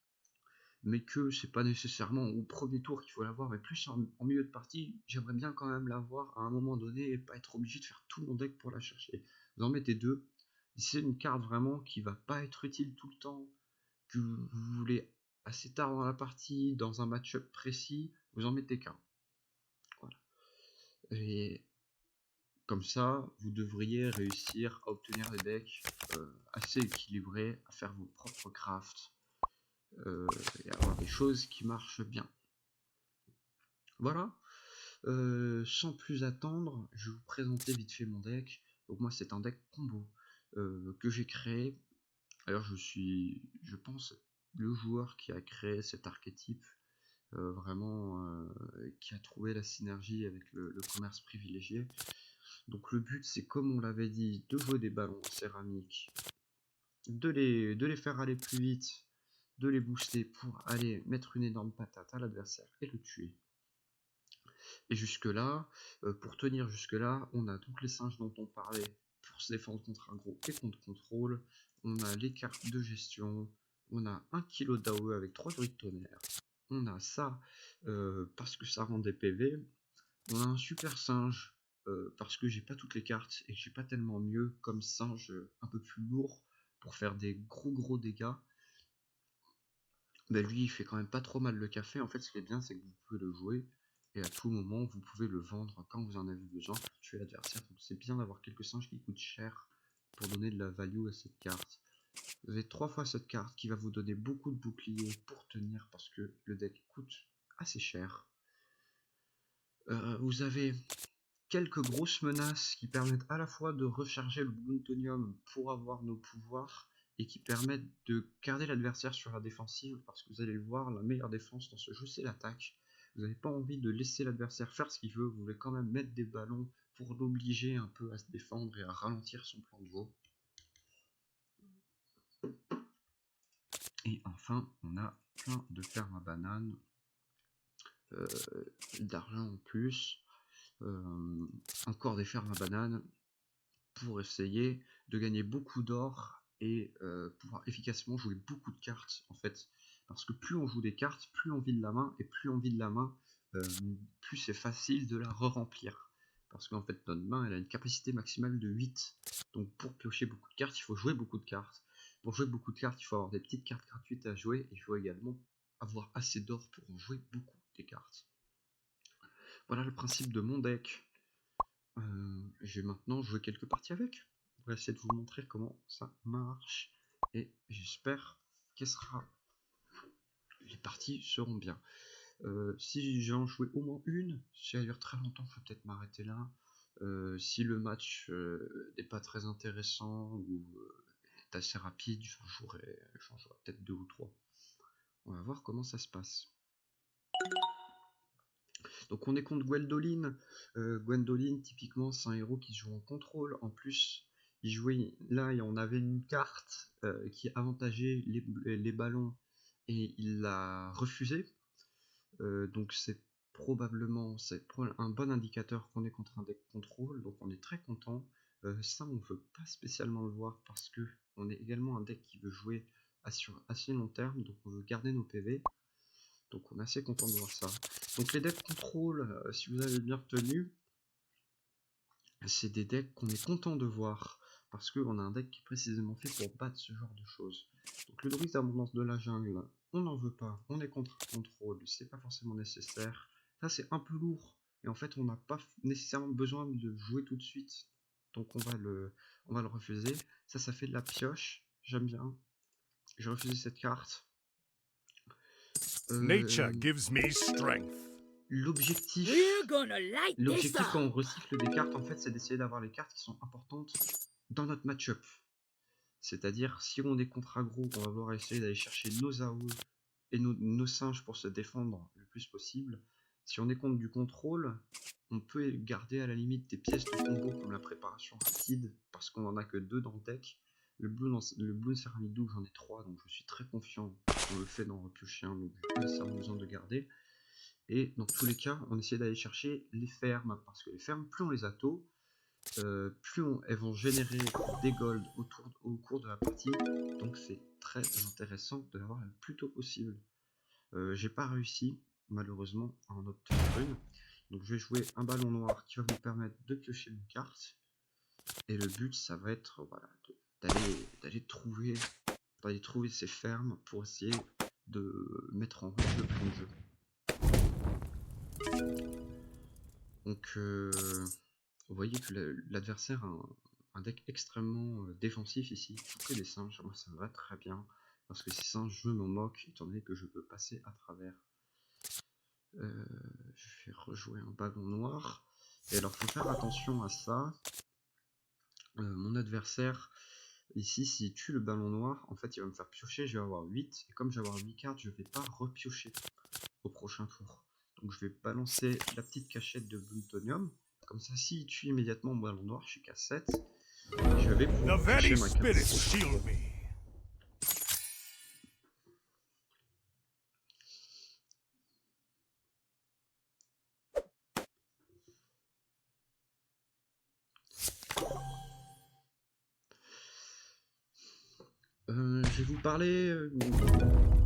mais que c'est pas nécessairement au premier tour qu'il faut l'avoir, mais plus en milieu de partie, j'aimerais bien quand même l'avoir à un moment donné et pas être obligé de faire tout mon deck pour la chercher. Vous en mettez 2. Si c'est une carte vraiment qui va pas être utile tout le temps, que vous voulez assez tard dans la partie, dans un match-up précis, vous en mettez qu'un. Voilà. Et comme ça, vous devriez réussir à obtenir des decks assez équilibrés, à faire vos propres crafts et avoir des choses qui marchent bien. Voilà. Sans plus attendre, je vais vous présenter vite fait mon deck. Donc moi, c'est un deck combo que j'ai créé. Alors je pense, le joueur qui a créé cet archétype, vraiment qui a trouvé la synergie avec le commerce privilégié. Donc le but, c'est comme on l'avait dit, de jouer des ballons en céramique, de les faire aller plus vite, de les booster pour aller mettre une énorme patate à l'adversaire et le tuer. Et jusque là, pour tenir jusque là, on a donc les singes dont on parlait pour se défendre contre un gros et contre contrôle, on a les cartes de gestion, on a 1 kg d'AOE avec 3 druides tonnerre, on a ça parce que ça rend des PV, on a un super singe parce que j'ai pas toutes les cartes et que j'ai pas tellement mieux comme singe un peu plus lourd pour faire des gros dégâts. Ben lui il fait quand même pas trop mal le café. En fait ce qui est bien c'est que vous pouvez le jouer et à tout moment vous pouvez le vendre quand vous en avez besoin pour tuer l'adversaire. Donc c'est bien d'avoir quelques singes qui coûtent cher pour donner de la value à cette carte. Vous avez 3 fois cette carte qui va vous donner beaucoup de boucliers pour tenir parce que le deck coûte assez cher. Vous avez quelques grosses menaces qui permettent à la fois de recharger le Bloontonium pour avoir nos pouvoirs et qui permettent de garder l'adversaire sur la défensive parce que vous allez le voir, la meilleure défense dans ce jeu c'est l'attaque. Vous n'avez pas envie de laisser l'adversaire faire ce qu'il veut, vous voulez quand même mettre des ballons pour l'obliger un peu à se défendre et à ralentir son plan de jeu. Et enfin, on a plein de fermes à bananes, d'argent en plus, encore des fermes à bananes pour essayer de gagner beaucoup d'or et pouvoir efficacement jouer beaucoup de cartes en fait. Parce que plus on joue des cartes, plus on vide la main, et plus on vide la main, plus c'est facile de la re-remplir. Parce qu'en fait notre main elle a une capacité maximale de 8. Donc pour piocher beaucoup de cartes, il faut jouer beaucoup de cartes. Pour jouer beaucoup de cartes, il faut avoir des petites cartes gratuites à jouer, et il faut également avoir assez d'or pour en jouer beaucoup des cartes. Voilà le principe de mon deck. je vais maintenant jouer quelques parties avec. On va essayer de vous montrer comment ça marche. Et j'espère que les parties seront bien. Si j'ai en joué au moins une, si elle dure très longtemps, il faut peut-être m'arrêter là. Si le match n'est pas très intéressant ou est assez rapide, j'en jouerai peut-être 2 ou 3. On va voir comment ça se passe. Donc on est contre Gwendoline. Gwendoline, typiquement, c'est un héros qui se joue en contrôle. En plus, il jouait là et on avait une carte qui avantageait les ballons et il l'a refusé. Donc c'est probablement un bon indicateur qu'on est contre un deck contrôle. Donc on est très content. Ça, on ne veut pas spécialement le voir parce que on est également un deck qui veut jouer sur assez long terme. Donc on veut garder nos PV. Donc on est assez content de voir ça. Donc les decks contrôle, si vous avez bien retenu, c'est des decks qu'on est content de voir. Parce qu'on a un deck qui est précisément fait pour battre ce genre de choses. Donc le druide d'abondance de la jungle, on n'en veut pas. On est contre un contrôle, c'est pas forcément nécessaire. Ça c'est un peu lourd. Et en fait on n'a pas nécessairement besoin de jouer tout de suite. Donc on va le refuser. Ça fait de la pioche. J'aime bien. J'ai refusé cette carte. Nature gives me strength. L'objectif quand on recycle des cartes, en fait, c'est d'essayer d'avoir les cartes qui sont importantes dans notre match-up. C'est-à-dire, si on est contre aggro, on va vouloir essayer d'aller chercher nos AOE et nos singes pour se défendre le plus possible. Si on est contre du contrôle, on peut garder à la limite des pièces de combo comme la préparation rapide, parce qu'on en a que 2 dans le deck. Le blue céramique double, j'en ai 3, donc je suis très confiant dans le fait d'en repiocher un, donc j'ai pas nécessairement besoin de garder. Et dans tous les cas, on essaie d'aller chercher les fermes, parce que les fermes, plus on les a tôt, plus elles vont générer des golds au cours de la partie, donc c'est très intéressant de l'avoir le plus tôt possible. J'ai pas réussi, malheureusement, à en obtenir une, donc je vais jouer un ballon noir qui va vous permettre de piocher une carte, et le but, ça va être voilà, d'aller trouver ces fermes pour essayer de mettre en route le plan de jeu. Donc vous voyez que l'adversaire a un deck extrêmement défensif ici, je joue que des singes, moi ça me va très bien, parce que ces singes je m'en moque étant donné que je peux passer à travers. Je vais rejouer un ballon noir, et alors faut faire attention à ça. Mon adversaire ici, s'il tue le ballon noir, en fait il va me faire piocher, je vais avoir 8, et comme je vais avoir 8 cartes, je vais pas repiocher au prochain tour. Donc je vais balancer la petite cachette de Plutonium. Comme ça, s'il tue immédiatement mon ballon noir, je suis qu'à 7. Je vais pouvoir piocher ma carte. Je vais vous parler,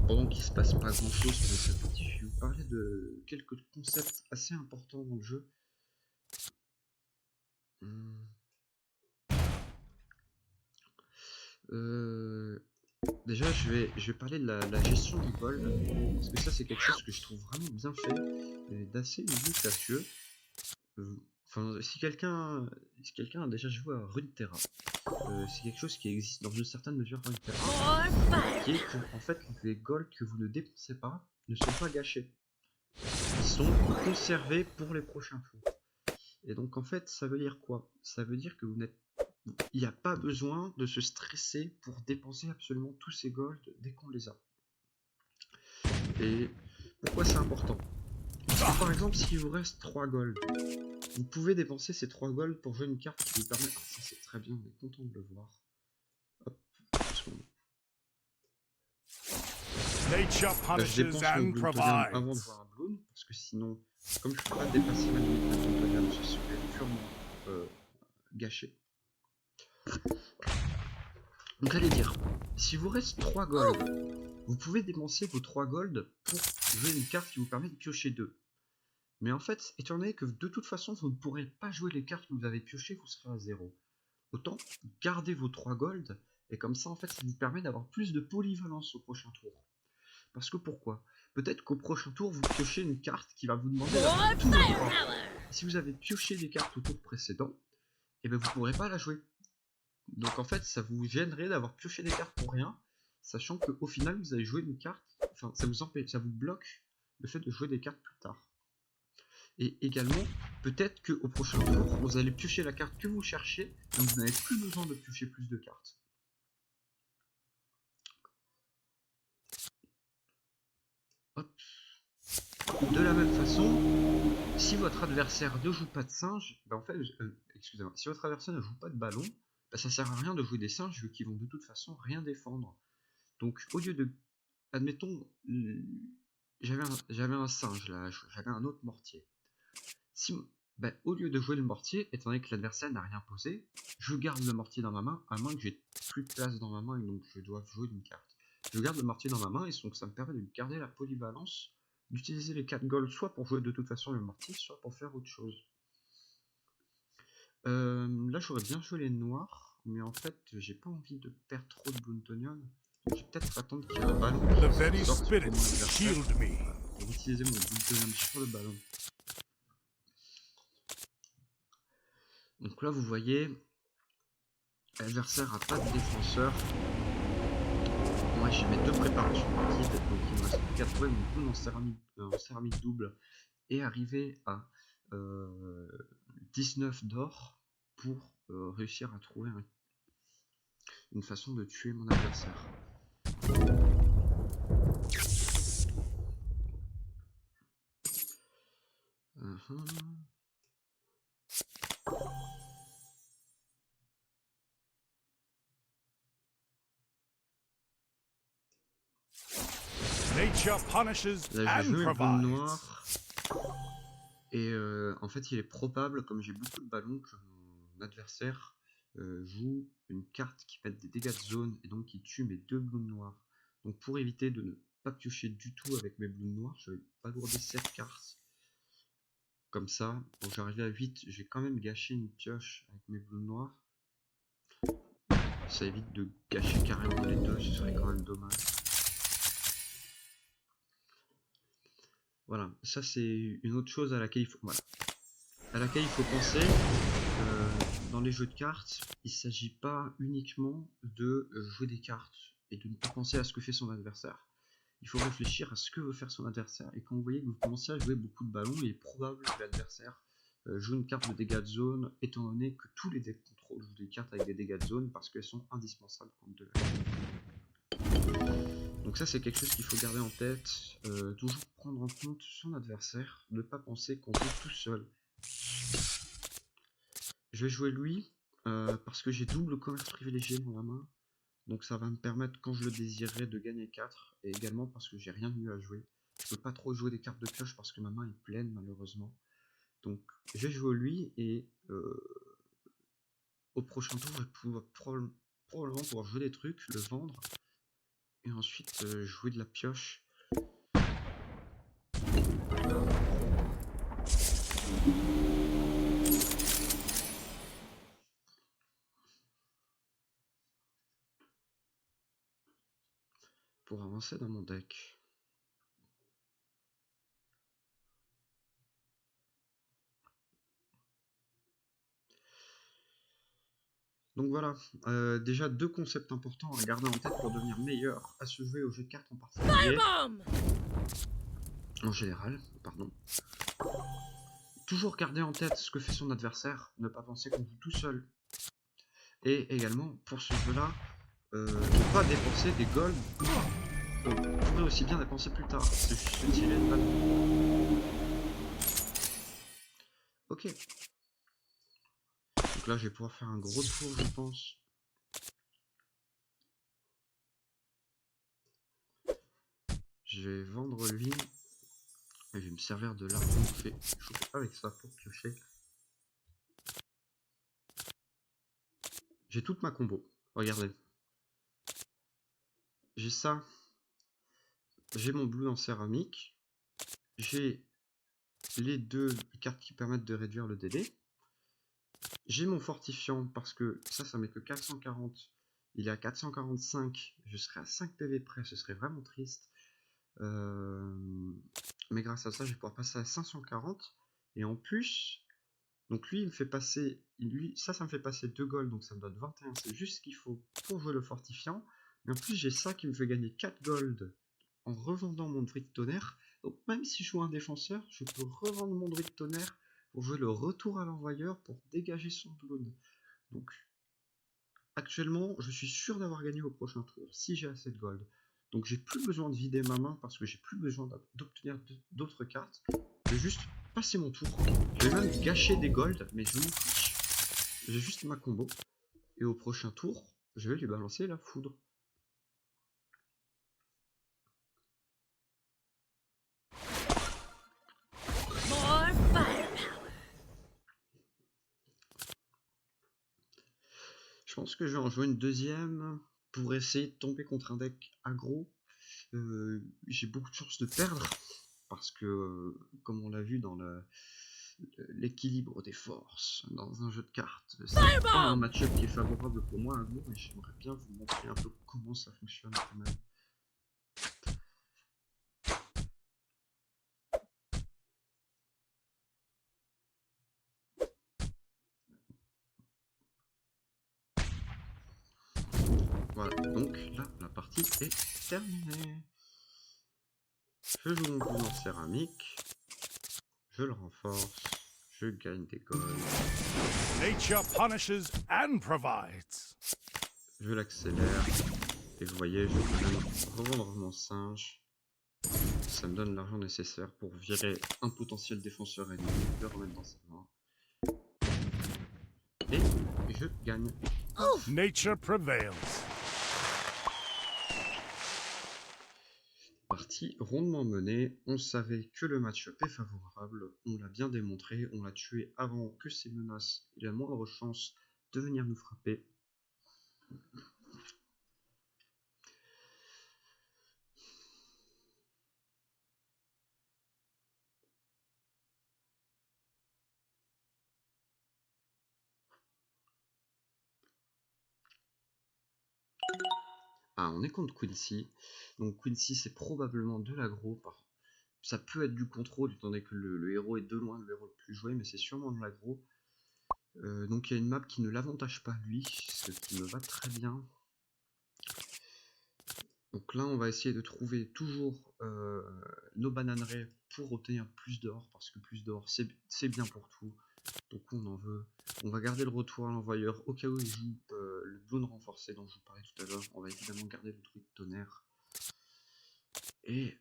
pendant qu'il se passe pas grand chose pendant cette partie, je vais vous parler de quelques concepts assez importants dans le jeu. Déjà, je vais parler de la gestion du gold, parce que ça c'est quelque chose que je trouve vraiment bien fait et d'assez audacieux. Enfin, si quelqu'un a déjà joué à Runeterra, c'est quelque chose qui existe dans une certaine mesure Runeterra, qui est que en fait les golds que vous ne dépensez pas ne sont pas gâchés, ils sont conservés pour les prochains tours. Et donc en fait ça veut dire quoi? Ça veut dire que il n'y a pas besoin de se stresser pour dépenser absolument tous ces golds dès qu'on les a. Et pourquoi c'est important? Parce que par exemple, s'il vous reste 3 golds, vous pouvez dépenser ces 3 golds pour jouer une carte qui vous permet... Ah, ça c'est très bien, on est content de le voir. Hop, là, je dépense mon Bloomtonium avant de voir un Bloom, parce que sinon, comme je ne peux pas dépasser ma limite de Bloomtonium, je serais purement gâché. Donc allez dire, si vous reste 3 gold, vous pouvez dépenser vos 3 gold pour jouer une carte qui vous permet de piocher 2. Mais en fait, étant donné que de toute façon vous ne pourrez pas jouer les cartes que vous avez piochées, vous serez à 0. Autant garder vos 3 gold, et comme ça en fait ça vous permet d'avoir plus de polyvalence au prochain tour. Parce que pourquoi? Peut-être qu'au prochain tour vous piochez une carte qui va vous demander d'avoir tous vos 3. si vous avez pioché des cartes au tour précédent, et ben vous pourrez pas la jouer. Donc en fait, ça vous gênerait d'avoir pioché des cartes pour rien, sachant qu'au final, vous avez joué une carte, enfin, ça vous empêche, ça vous bloque le fait de jouer des cartes plus tard. Et également, peut-être qu'au prochain tour, vous allez piocher la carte que vous cherchez, donc vous n'avez plus besoin de piocher plus de cartes. Hop. De la même façon, si votre adversaire ne joue pas de singe, ben en fait, excusez-moi, si votre adversaire ne joue pas de ballon, ben ça sert à rien de jouer des singes vu qu'ils vont de toute façon rien défendre. Donc au lieu de, admettons, j'avais un singe là, j'avais un autre mortier. Si, ben, au lieu de jouer le mortier, étant donné que l'adversaire n'a rien posé, je garde le mortier dans ma main, à moins que j'ai plus de place dans ma main et donc je dois jouer une carte. Je garde le mortier dans ma main et donc ça me permet de garder la polyvalence, d'utiliser les 4 golds soit pour jouer de toute façon le mortier, soit pour faire autre chose. Là j'aurais bien joué les noirs, mais en fait j'ai pas envie de perdre trop de Bloomtonian. Je vais peut-être attendre qu'il y ait un ballon The qui very sorte pour mon spirits adversaire shield me. pour utiliser mon Bloomtonian sur le ballon. Donc là vous voyez, l'adversaire a pas de défenseur. Moi j'ai mes deux préparations rapides, donc il me reste plus qu'à trouver mon boule en céramique double et arriver à 19 d'or pour réussir à trouver une façon de tuer mon adversaire. Nature punishes Là je and joue le bleu provides. noir et en fait il est probable, comme j'ai beaucoup de ballons, que mon adversaire joue une carte qui met des dégâts de zone et donc qui tue mes deux bleus noirs. Donc pour éviter de ne pas piocher du tout avec mes bleus noirs, je vais alourdir 7 cartes. Comme ça, pour j'arrive à 8, j'ai quand même gâché une pioche avec mes bleus noirs. Ça évite de gâcher carrément les deux, ce serait quand même dommage. Voilà, ça c'est une autre chose à laquelle il faut, penser. Dans les jeux de cartes, il ne s'agit pas uniquement de jouer des cartes et de ne pas penser à ce que fait son adversaire. Il faut réfléchir à ce que veut faire son adversaire. Et quand vous voyez que vous commencez à jouer beaucoup de ballons, il est probable que l'adversaire joue une carte de dégâts de zone, étant donné que tous les decks contrôle jouent des cartes avec des dégâts de zone parce qu'elles sont indispensables contre de la. Donc ça c'est quelque chose qu'il faut garder en tête, toujours prendre en compte son adversaire, ne pas penser qu'on joue tout seul. Je vais jouer lui, parce que j'ai double commerce privilégié dans la main, donc ça va me permettre quand je le désirerai de gagner 4, et également parce que j'ai rien de mieux à jouer. Je peux pas trop jouer des cartes de pioche parce que ma main est pleine malheureusement. Donc je vais jouer lui et au prochain tour je vais pouvoir probablement pouvoir jouer des trucs, le vendre, et ensuite jouer de la pioche. Pour avancer dans mon deck. Donc voilà, déjà 2 concepts importants à garder en tête pour devenir meilleur à se jouer au jeu de cartes en particulier. En général, pardon. Toujours garder en tête ce que fait son adversaire, ne pas penser qu'on joue tout seul. Et également, pour ce jeu-là, ne pas dépenser des golds qu'on pourrait aussi bien dépenser plus tard. C'est juste tirer une balle. Ok. Donc là, je vais pouvoir faire un gros tour, je pense. Je vais vendre lui. Et je vais me servir de l'argent fait chauffer avec ça pour piocher. J'ai toute ma combo. Regardez. J'ai ça. J'ai mon bleu en céramique. J'ai les 2 cartes qui permettent de réduire le délai. J'ai mon fortifiant parce que ça met que 440. Il est à 445. Je serai à 5 PV près. Ce serait vraiment triste. Mais grâce à ça, je vais pouvoir passer à 540. Et en plus, Donc lui, il me fait passer, ça me fait passer 2 gold, donc ça me donne 21, c'est juste ce qu'il faut pour jouer le fortifiant. Mais en plus, j'ai ça qui me fait gagner 4 gold en revendant mon druide tonnerre. Donc même si je joue un défenseur, je peux revendre mon druide tonnerre pour jouer le retour à l'envoyeur pour dégager son blood. Donc actuellement, je suis sûr d'avoir gagné au prochain tour, si j'ai assez de gold. Donc j'ai plus besoin de vider ma main parce que j'ai plus besoin d'obtenir d'autres cartes. Je vais juste passer mon tour. Je vais même gâcher des gold, mais je m'en fiche. J'ai juste ma combo. Et au prochain tour, je vais lui balancer la foudre. More firepower. Je pense que je vais en jouer une deuxième pour essayer de tomber contre un deck aggro. J'ai beaucoup de chances de perdre parce que, comme on l'a vu dans l'équilibre des forces dans un jeu de cartes, c'est pas un match-up qui est favorable pour moi aggro, et j'aimerais bien vous montrer un peu comment ça fonctionne quand même. Voilà, donc là, la partie est terminée. Je joue mon bleu en céramique, je le renforce, je gagne des golds, Nature punishes and provides. je l'accélère, et vous voyez, je peux même revendre mon singe. Ça me donne l'argent nécessaire pour virer un potentiel défenseur ennemi, le remettre dans sa main. Et je gagne. Nature prevails. Partie rondement menée, on savait que le match-up est favorable, on l'a bien démontré, on l'a tué avant que ses menaces aient la moindre chance de venir nous frapper. Ah, on est contre Quincy. Donc Quincy, c'est probablement de l'aggro. Ça peut être du contrôle, étant donné que le héros est de loin le héros le plus joué, mais c'est sûrement de l'aggro. Donc il y a une map qui ne l'avantage pas lui, ce qui me va très bien. Donc là, on va essayer de trouver toujours nos bananeraies pour obtenir plus d'or, parce que plus d'or, c'est bien pour tout. Donc on en veut. On va garder le retour à l'envoyeur au cas où il joue le blown renforcé dont je vous parlais tout à l'heure. On va évidemment garder le truc tonnerre. Et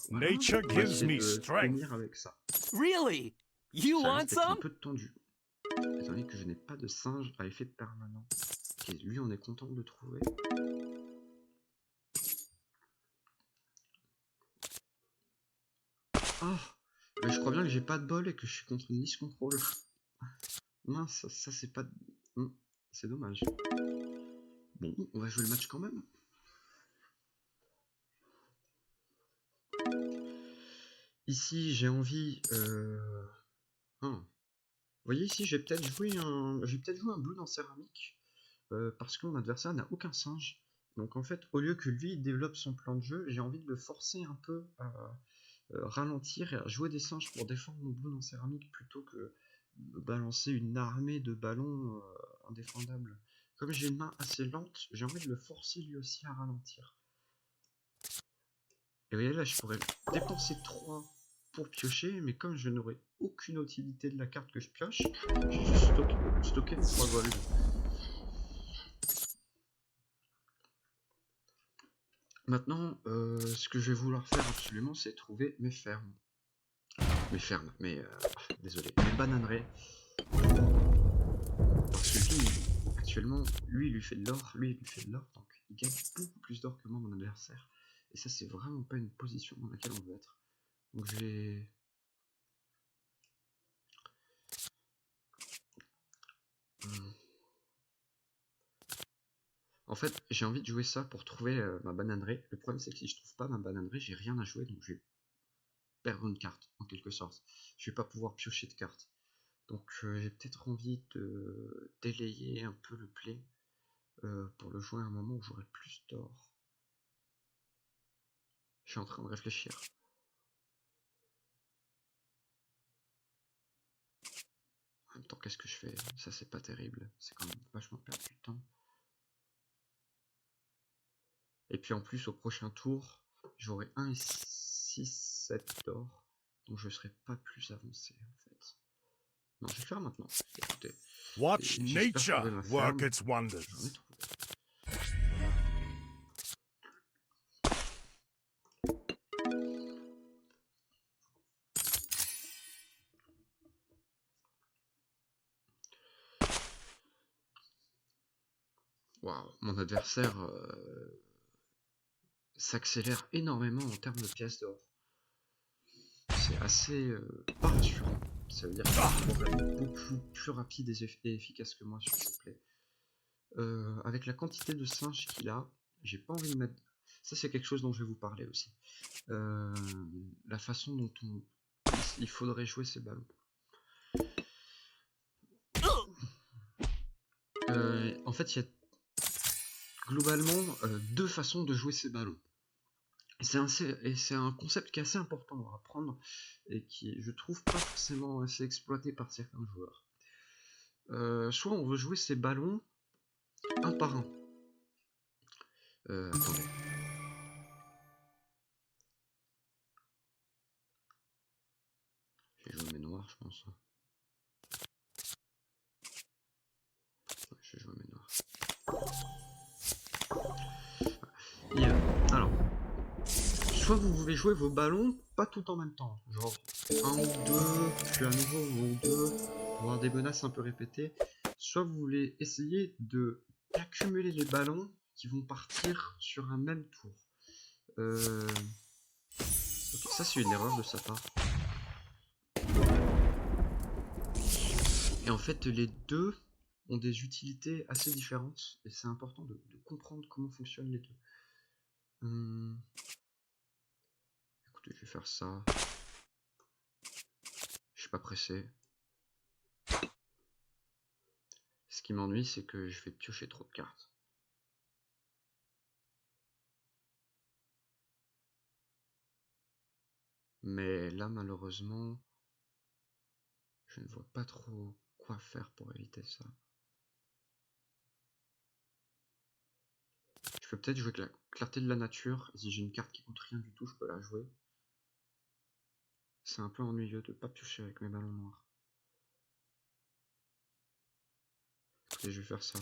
voilà, Nature on va gives essayer me de strength. tenir avec ça. Really? You Ça want risque d'être un some? peu tendu, étant donné que je n'ai pas de singe à effet permanent. Et lui, on est content de le trouver. Ah, mais je crois bien que j'ai pas de bol et que je suis contre une liste contrôle. Mince, ça c'est pas... c'est dommage. Bon, on va jouer le match quand même. Ici, j'ai envie... Vous voyez ici, j'ai peut-être joué un blue en céramique. Parce que mon adversaire n'a aucun singe. Donc en fait, au lieu que lui développe son plan de jeu, j'ai envie de le forcer un peu à ralentir et à jouer des singes pour défendre mon blue en céramique plutôt que de balancer une armée de ballons indéfendables. Comme j'ai une main assez lente, j'ai envie de le forcer lui aussi à ralentir. Et vous voyez là, je pourrais dépenser 3 pour piocher, mais comme je n'aurai aucune utilité de la carte que je pioche, j'ai juste stocké 3 gold. Maintenant, ce que je vais vouloir faire absolument, c'est trouver mes fermes. Désolé, mes bananeraies. Parce que lui, actuellement, lui, il lui fait de l'or, donc il gagne beaucoup plus d'or que moi, mon adversaire. Et ça, c'est vraiment pas une position dans laquelle on veut être. Donc je vais... En fait, j'ai envie de jouer ça pour trouver ma bananeraie. Le problème, c'est que si je trouve pas ma bananeraie, j'ai rien à jouer, donc je vais perdre une carte, en quelque sorte. Je vais pas pouvoir piocher de cartes. Donc j'ai peut-être envie de délayer un peu le play pour le jouer à un moment où j'aurai plus d'or. Je suis en train de réfléchir. En même temps, qu'est-ce que je fais? Ça, c'est pas terrible. C'est quand même vachement perdre du temps. Et puis en plus, au prochain tour, j'aurai 1 et 6, 7 d'or. Donc je serai pas plus avancé en fait. Non, je vais le faire maintenant. Écoutez. Watch J'espère trouver nature ma work ferme. its wonders. J'en ai trouvé. Waouh, mon adversaire s'accélère énormément en termes de pièces d'or. C'est assez pas rassurant. Ça veut dire qu'il est beaucoup plus rapide et efficace que moi sur cette play. Avec la quantité de singes qu'il a, j'ai pas envie de mettre... Ça c'est quelque chose dont je vais vous parler aussi. La façon dont il faudrait jouer ces ballons. En fait, il y a globalement 2 façons de jouer ces ballons. C'est un concept qui est assez important à apprendre et qui, je trouve, pas forcément assez exploité par certains joueurs. Soit on veut jouer ces ballons un par un. Attendez. Je vais jouer mes noirs, je pense. Ouais, je vais jouer mes noirs. Alors, soit vous voulez jouer vos ballons pas tout en même temps, genre 1 ou 2, puis à nouveau 1 ou 2, pour avoir des menaces un peu répétées. Soit vous voulez essayer d'accumuler les ballons qui vont partir sur un même tour. Ok, ça c'est une erreur de sa part. Et en fait, les deux ont des utilités assez différentes, et c'est important de comprendre comment fonctionnent les deux. Écoutez, je vais faire ça. Je suis pas pressé. Ce qui m'ennuie, c'est que je vais piocher trop de cartes. Mais là, malheureusement, je ne vois pas trop quoi faire pour éviter ça. Je peux peut-être jouer avec la clarté de la nature. Si j'ai une carte qui coûte rien du tout, je peux la jouer. C'est un peu ennuyeux de pas piocher avec mes ballons noirs. Écoutez, je vais faire ça.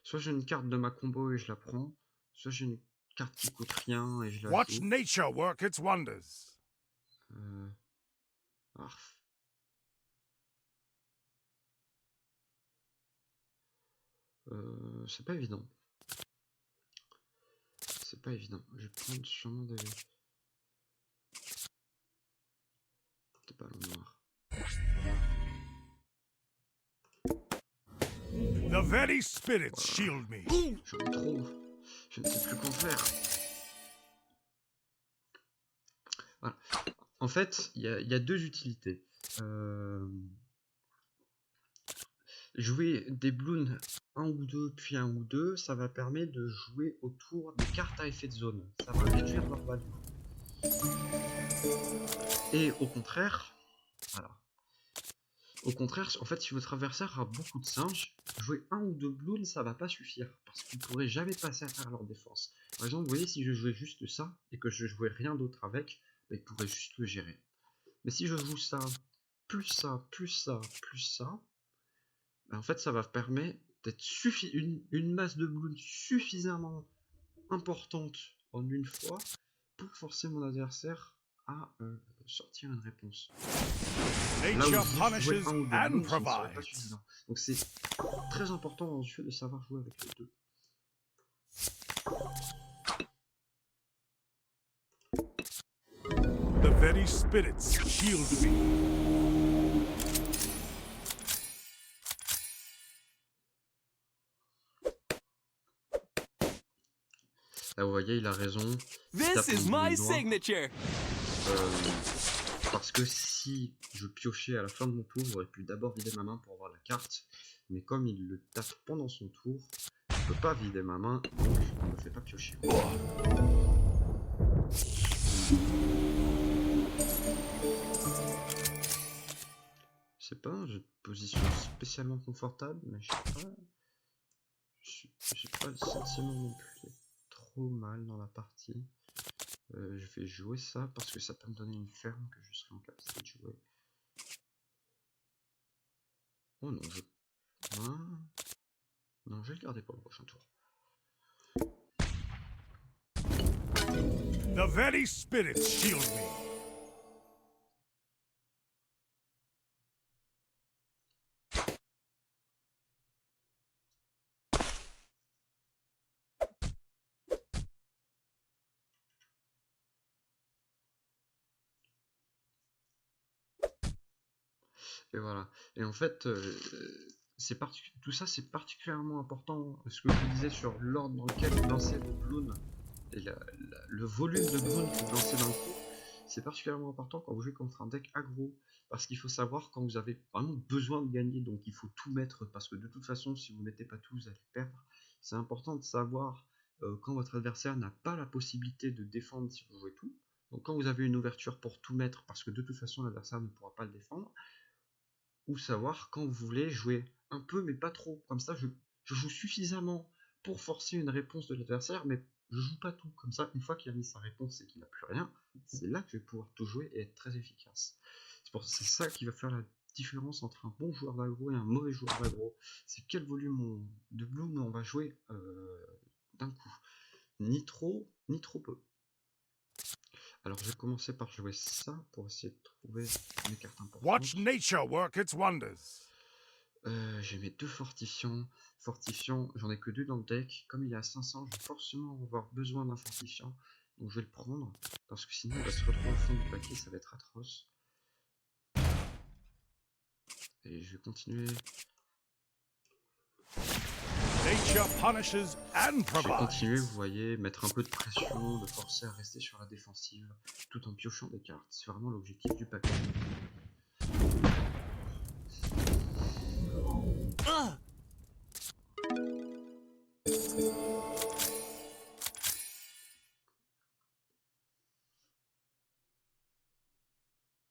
Soit j'ai une carte de ma combo et je la prends, soit j'ai une carte qui coûte rien et je la Watch joue. nature work its wonders. C'est pas évident. C'est pas évident. Je vais prendre sûrement des ballons noirs. The very spirits shield me. J'en ai trop. Je ne sais plus quoi faire. Voilà. En fait, il y a 2 utilités. Jouer des bloons 1 ou 2, puis 1 ou 2, ça va permettre de jouer autour des cartes à effet de zone. Ça va réduire leur value. Et au contraire, voilà. Au contraire, en fait, si votre adversaire a beaucoup de singes, jouer 1 ou 2 bloons, ça va pas suffire. Parce que vous ne pourrez jamais passer à travers leur défense. Par exemple, vous voyez, si je jouais juste ça, et que je jouais rien d'autre avec, bah, il pourrait juste le gérer. Mais si je joue ça, plus ça, plus ça, plus ça, bah, en fait, ça va permettre d'être une masse de bloons suffisamment importante en une fois pour forcer mon adversaire à sortir une réponse. Nature punishes and provides. Donc c'est très important dans ce jeu de savoir jouer avec les deux. The very spirits shield me. Là vous voyez, il a raison. This is my signature. Parce que si je piochais à la fin de mon tour, j'aurais pu d'abord vider ma main pour avoir la carte. Mais comme il le tape pendant son tour, je peux pas vider ma main, donc on ne me fait pas piocher. pas un jeu de position spécialement confortable, mais je sais pas. J'ai pas le sentiment non plus d'être trop mal dans la partie. Je vais jouer ça parce que ça peut me donner une ferme que je serai en capacité de jouer. Oh non, non, je vais le garder pour le prochain tour. The very spirits shield me. Et voilà. Et en fait, tout ça c'est particulièrement important. Ce que je vous disais sur l'ordre dans lequel vous lancez vos bloons et le volume de bloons que vous lancez d'un coup, c'est particulièrement important quand vous jouez contre un deck aggro. Parce qu'il faut savoir quand vous avez vraiment besoin de gagner, donc il faut tout mettre. Parce que de toute façon, si vous ne mettez pas tout, vous allez perdre. C'est important de savoir quand votre adversaire n'a pas la possibilité de défendre si vous jouez tout. Donc quand vous avez une ouverture pour tout mettre, parce que de toute façon l'adversaire ne pourra pas le défendre. Ou savoir quand vous voulez jouer un peu mais pas trop. Comme ça je joue suffisamment pour forcer une réponse de l'adversaire, mais je joue pas tout. Comme ça, une fois qu'il a mis sa réponse et qu'il n'a plus rien, c'est là que je vais pouvoir tout jouer et être très efficace. C'est ça qui va faire la différence entre un bon joueur d'aggro et un mauvais joueur d'aggro. C'est quel volume de bloom on va jouer d'un coup. Ni trop, ni trop peu. Alors je vais commencer par jouer ça pour essayer de trouver mes cartes importantes. Watch nature work its wonders. J'ai mes deux fortifiants. Fortifiant, j'en ai que deux dans le deck. Comme il est à 500, je vais forcément avoir besoin d'un fortifiant. Donc je vais le prendre. Parce que sinon il va se retrouver au fond du paquet, ça va être atroce. Et je vais continuer. Nature punishes and Je vais provides. continuer, vous voyez, mettre un peu de pression, de forcer à rester sur la défensive, tout en piochant des cartes. C'est vraiment l'objectif du paquet.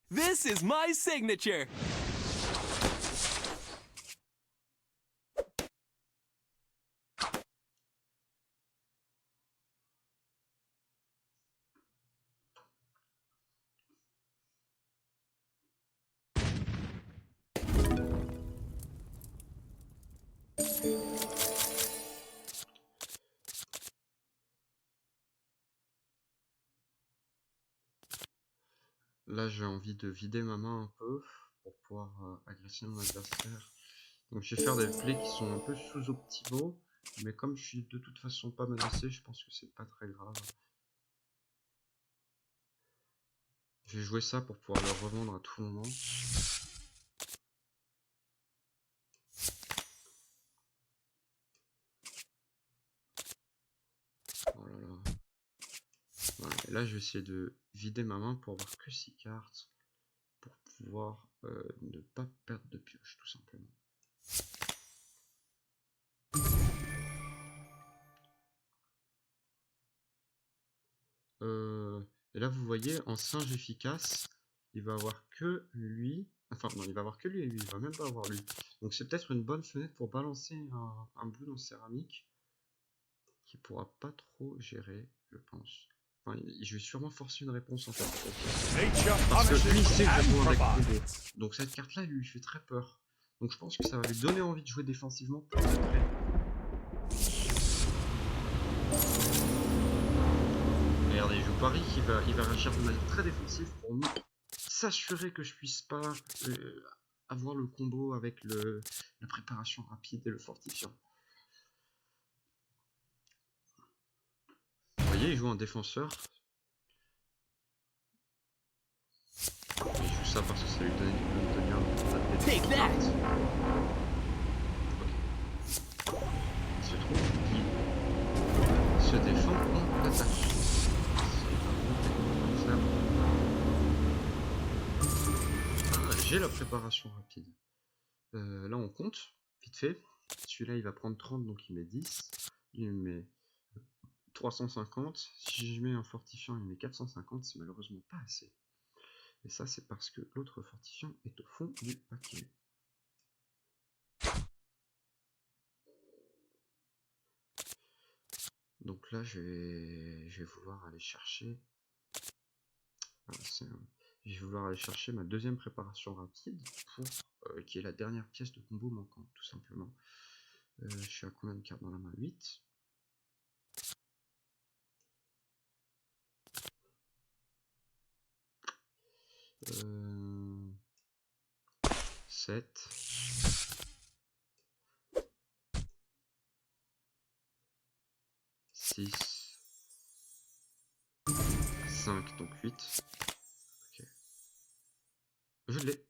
This is my signature. Là, j'ai envie de vider ma main un peu pour pouvoir agresser mon adversaire. Donc, je vais faire des plays qui sont un peu sous-optimaux, mais comme je suis de toute façon pas menacé, je pense que c'est pas très grave. Je vais jouer ça pour pouvoir le revendre à tout moment. Oh là là. Voilà. Et là, je vais essayer de vider ma main pour avoir que 6 cartes, pour pouvoir ne pas perdre de pioche, tout simplement. Et là, vous voyez, en singe efficace, il va avoir que lui. Enfin, non, il va avoir que lui et lui, il va même pas avoir lui. Donc, c'est peut-être une bonne fenêtre pour balancer un bout en céramique qui pourra pas trop gérer, je pense. Enfin, je vais sûrement forcer une réponse en fait. Parce que lui, il sait que je joue un deck combo. Donc, cette carte-là, lui fait très peur. Donc, je pense que ça va lui donner envie de jouer défensivement pour après. Regardez, je parie qu'il va réagir de manière très défensive pour nous s'assurer que je puisse pas avoir le combo avec la préparation rapide et le fortifiant. Vous voyez, il joue un défenseur. Il joue ça parce que ça lui donne un Take that. Il se trouve qu'il se défend en attaque. J'ai la préparation rapide. Là on compte, vite fait. Celui-là il va prendre 30 donc il met 10. Il met 350. Si je mets un fortifiant il met 450, c'est malheureusement pas assez. Et ça c'est parce que l'autre fortifiant est au fond du paquet. Donc là, je vais vouloir aller chercher. Voilà, je vais vouloir aller chercher ma deuxième préparation rapide pour qui est la dernière pièce de combo manquante, tout simplement. Je suis à combien de cartes dans la main? 8. 7. 6. 5, donc 8. Ok. Je l'ai.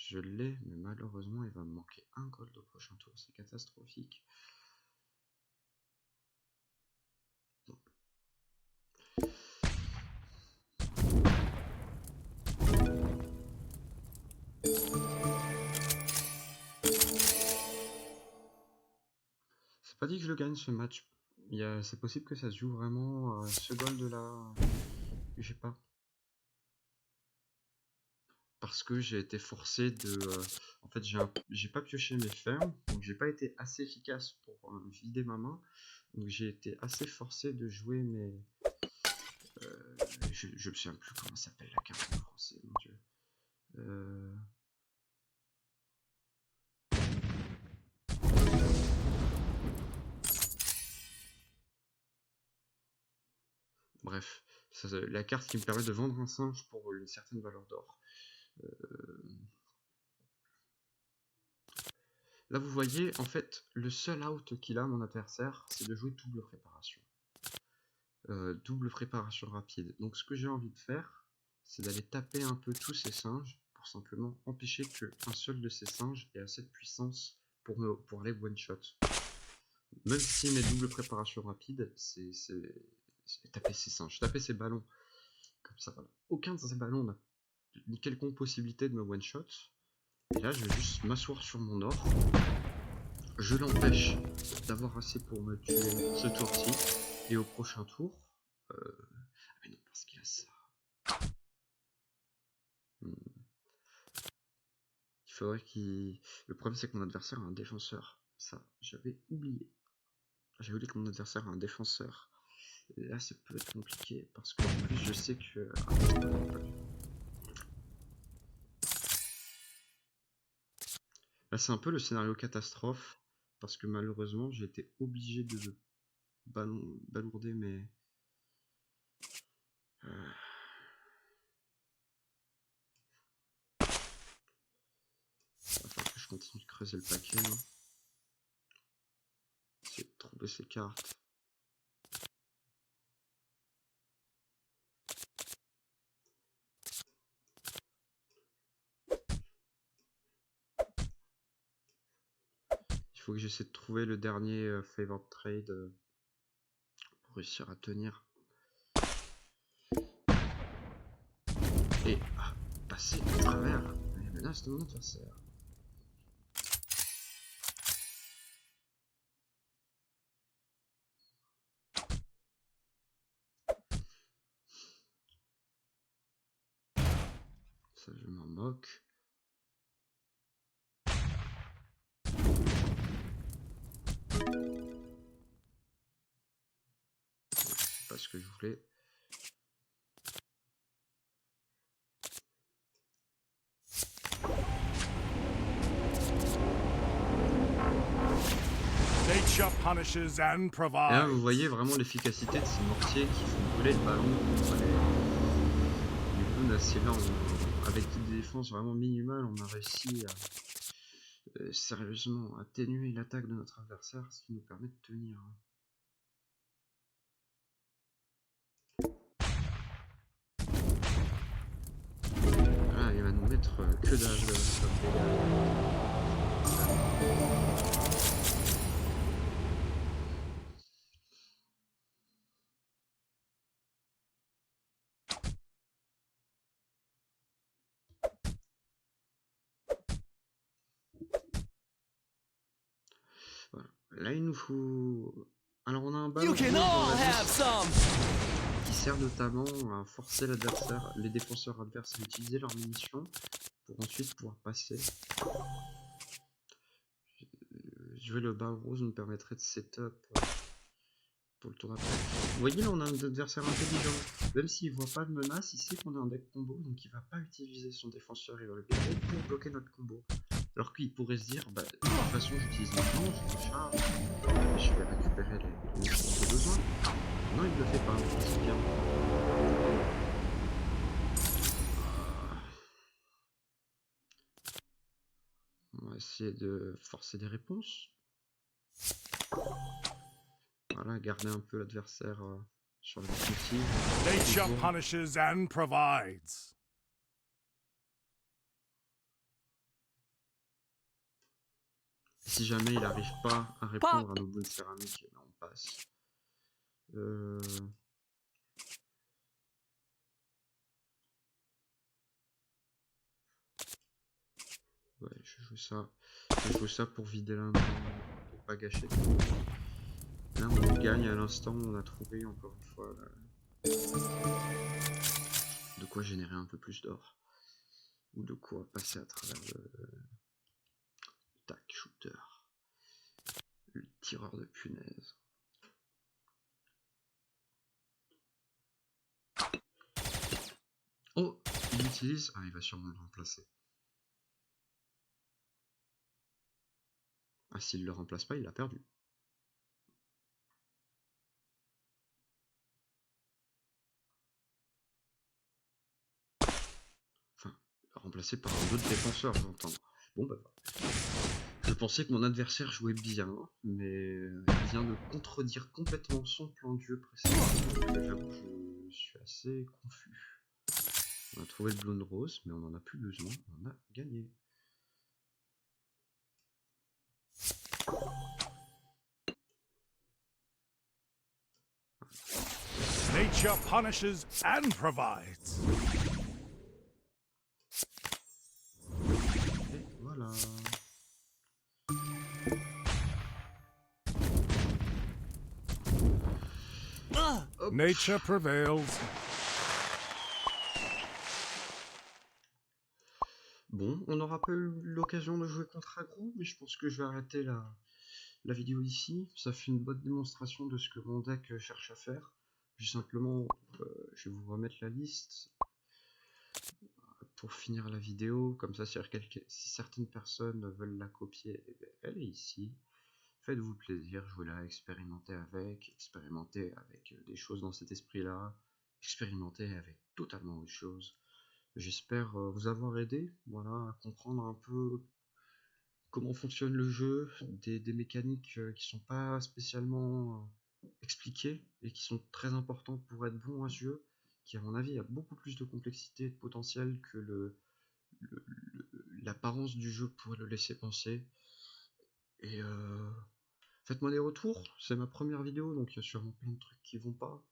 Je l'ai, mais malheureusement, il va me manquer un gold au prochain tour. C'est catastrophique. Non. C'est pas dit que je le gagne ce match. C'est possible que ça se joue vraiment ce gold là. J'ai pas. Parce que j'ai été forcé de. En fait, j'ai pas pioché mes fermes, donc j'ai pas été assez efficace pour vider ma main. Donc j'ai été assez forcé de jouer mes. Je me souviens plus comment s'appelle la carte en français, mon dieu. Bref, la carte qui me permet de vendre un singe pour une certaine valeur d'or. Là, vous voyez, en fait, le seul out qu'il a, mon adversaire, c'est de jouer double préparation. Double préparation rapide. Donc, ce que j'ai envie de faire, c'est d'aller taper un peu tous ces singes pour simplement empêcher qu'un seul de ces singes ait assez de puissance pour aller one-shot. Même si mes doubles préparations rapides, c'est taper ces singes, taper ces ballons. Comme ça, voilà. Aucun de ces ballons n'a ni quelconque possibilité de me one-shot. Et là, je vais juste m'asseoir sur mon or. Je l'empêche d'avoir assez pour me tuer ce tour-ci. Et au prochain tour... Ah mais non, parce qu'il a ça. Il faudrait qu'il... Le problème, c'est que mon adversaire a un défenseur. Ça, j'avais oublié. J'avais oublié que mon adversaire a un défenseur. Et là, ça peut être compliqué, parce qu'en plus, je sais que... Là, c'est un peu le scénario catastrophe, parce que malheureusement, j'ai été obligé de balourder mes... Il va falloir que je continue de creuser le paquet. Hein. Essayer de trouver ces cartes. Il faut que j'essaie de trouver le dernier favored trade pour réussir à tenir. Et passer à travers les menaces de mon adversaire. Ça, je m'en moque. C'est pas ce que je voulais. Nature punishes and Et là, vous provides. voyez vraiment l'efficacité de ces mortiers qui font brûler le ballon contre les clowns. C'est là, avec des défenses vraiment minimales, on a réussi à sérieusement atténuer l'attaque de notre adversaire, ce qui nous permet de tenir. Voilà, il va nous mettre que dalle de stop dégâts. Voilà. Là, il nous faut... Alors, on a un ballon You can all have some. qui sert notamment à forcer l'adversaire, les défenseurs adverses à utiliser leurs munitions pour ensuite pouvoir passer. Jouer le bas rose nous permettrait de setup pour le tour après. Vous voyez là, on a un adversaire intelligent. Même s'il voit pas de menace, il sait qu'on est en deck combo, donc il va pas utiliser son défenseur, il va le bloquer pour bloquer notre combo. Alors qu'il pourrait se dire, bah de toute façon j'utilise ma planche, je charge, et je vais récupérer les ressources de besoin. Non, il ne le fait pas, c'est bien. On va essayer de forcer des réponses. Voilà, garder un peu l'adversaire sur le défensif. Nature punishes and provides. Si jamais il n'arrive pas à répondre à nos bonnes céramiques, eh ben on passe. Ouais, je joue ça. Je joue ça pour vider la main, pour pas gâcher. Là, on gagne à l'instant, on a trouvé encore une fois de quoi générer un peu plus d'or. Ou de quoi passer à travers le tac shooter. Le tireur de punaise. Oh, il utilise... Ah, il va sûrement le remplacer. Ah, s'il le remplace pas, il a perdu. Enfin, remplacé par un autre défenseur, j'entends. Bon, bah voilà. Je pensais que mon adversaire jouait bien, mais il vient de contredire complètement son plan de jeu précédent. J'avoue, je suis assez confus. On a trouvé le blonde rose, mais on n'en a plus besoin, on a gagné. Nature punishes and provides. Et voilà. Hop. Nature prevails. Bon, on n'aura pas eu l'occasion de jouer contre aggro, mais je pense que je vais arrêter la vidéo ici. Ça fait une bonne démonstration de ce que mon deck cherche à faire. Juste simplement, je vais vous remettre la liste pour finir la vidéo. Comme ça, si certaines personnes veulent la copier, eh bien, elle est ici. Faites-vous plaisir, jouez-la, expérimentez avec des choses dans cet esprit-là, expérimentez avec totalement autre chose. J'espère vous avoir aidé, voilà, à comprendre un peu comment fonctionne le jeu, des mécaniques qui sont pas spécialement expliquées et qui sont très importantes pour être bon à ce jeu, qui à mon avis a beaucoup plus de complexité et de potentiel que l'apparence du jeu pourrait le laisser penser. Et faites-moi des retours, c'est ma première vidéo donc il y a sûrement plein de trucs qui vont pas.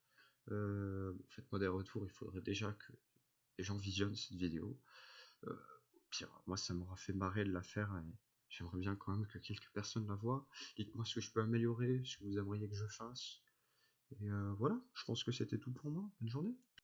Faites-moi des retours, il faudrait déjà que les gens visionnent cette vidéo. Pire, moi ça m'aura fait marrer de la faire et j'aimerais bien quand même que quelques personnes la voient. Dites-moi ce que je peux améliorer, ce que vous aimeriez que je fasse. Et voilà, je pense que c'était tout pour moi. Bonne journée.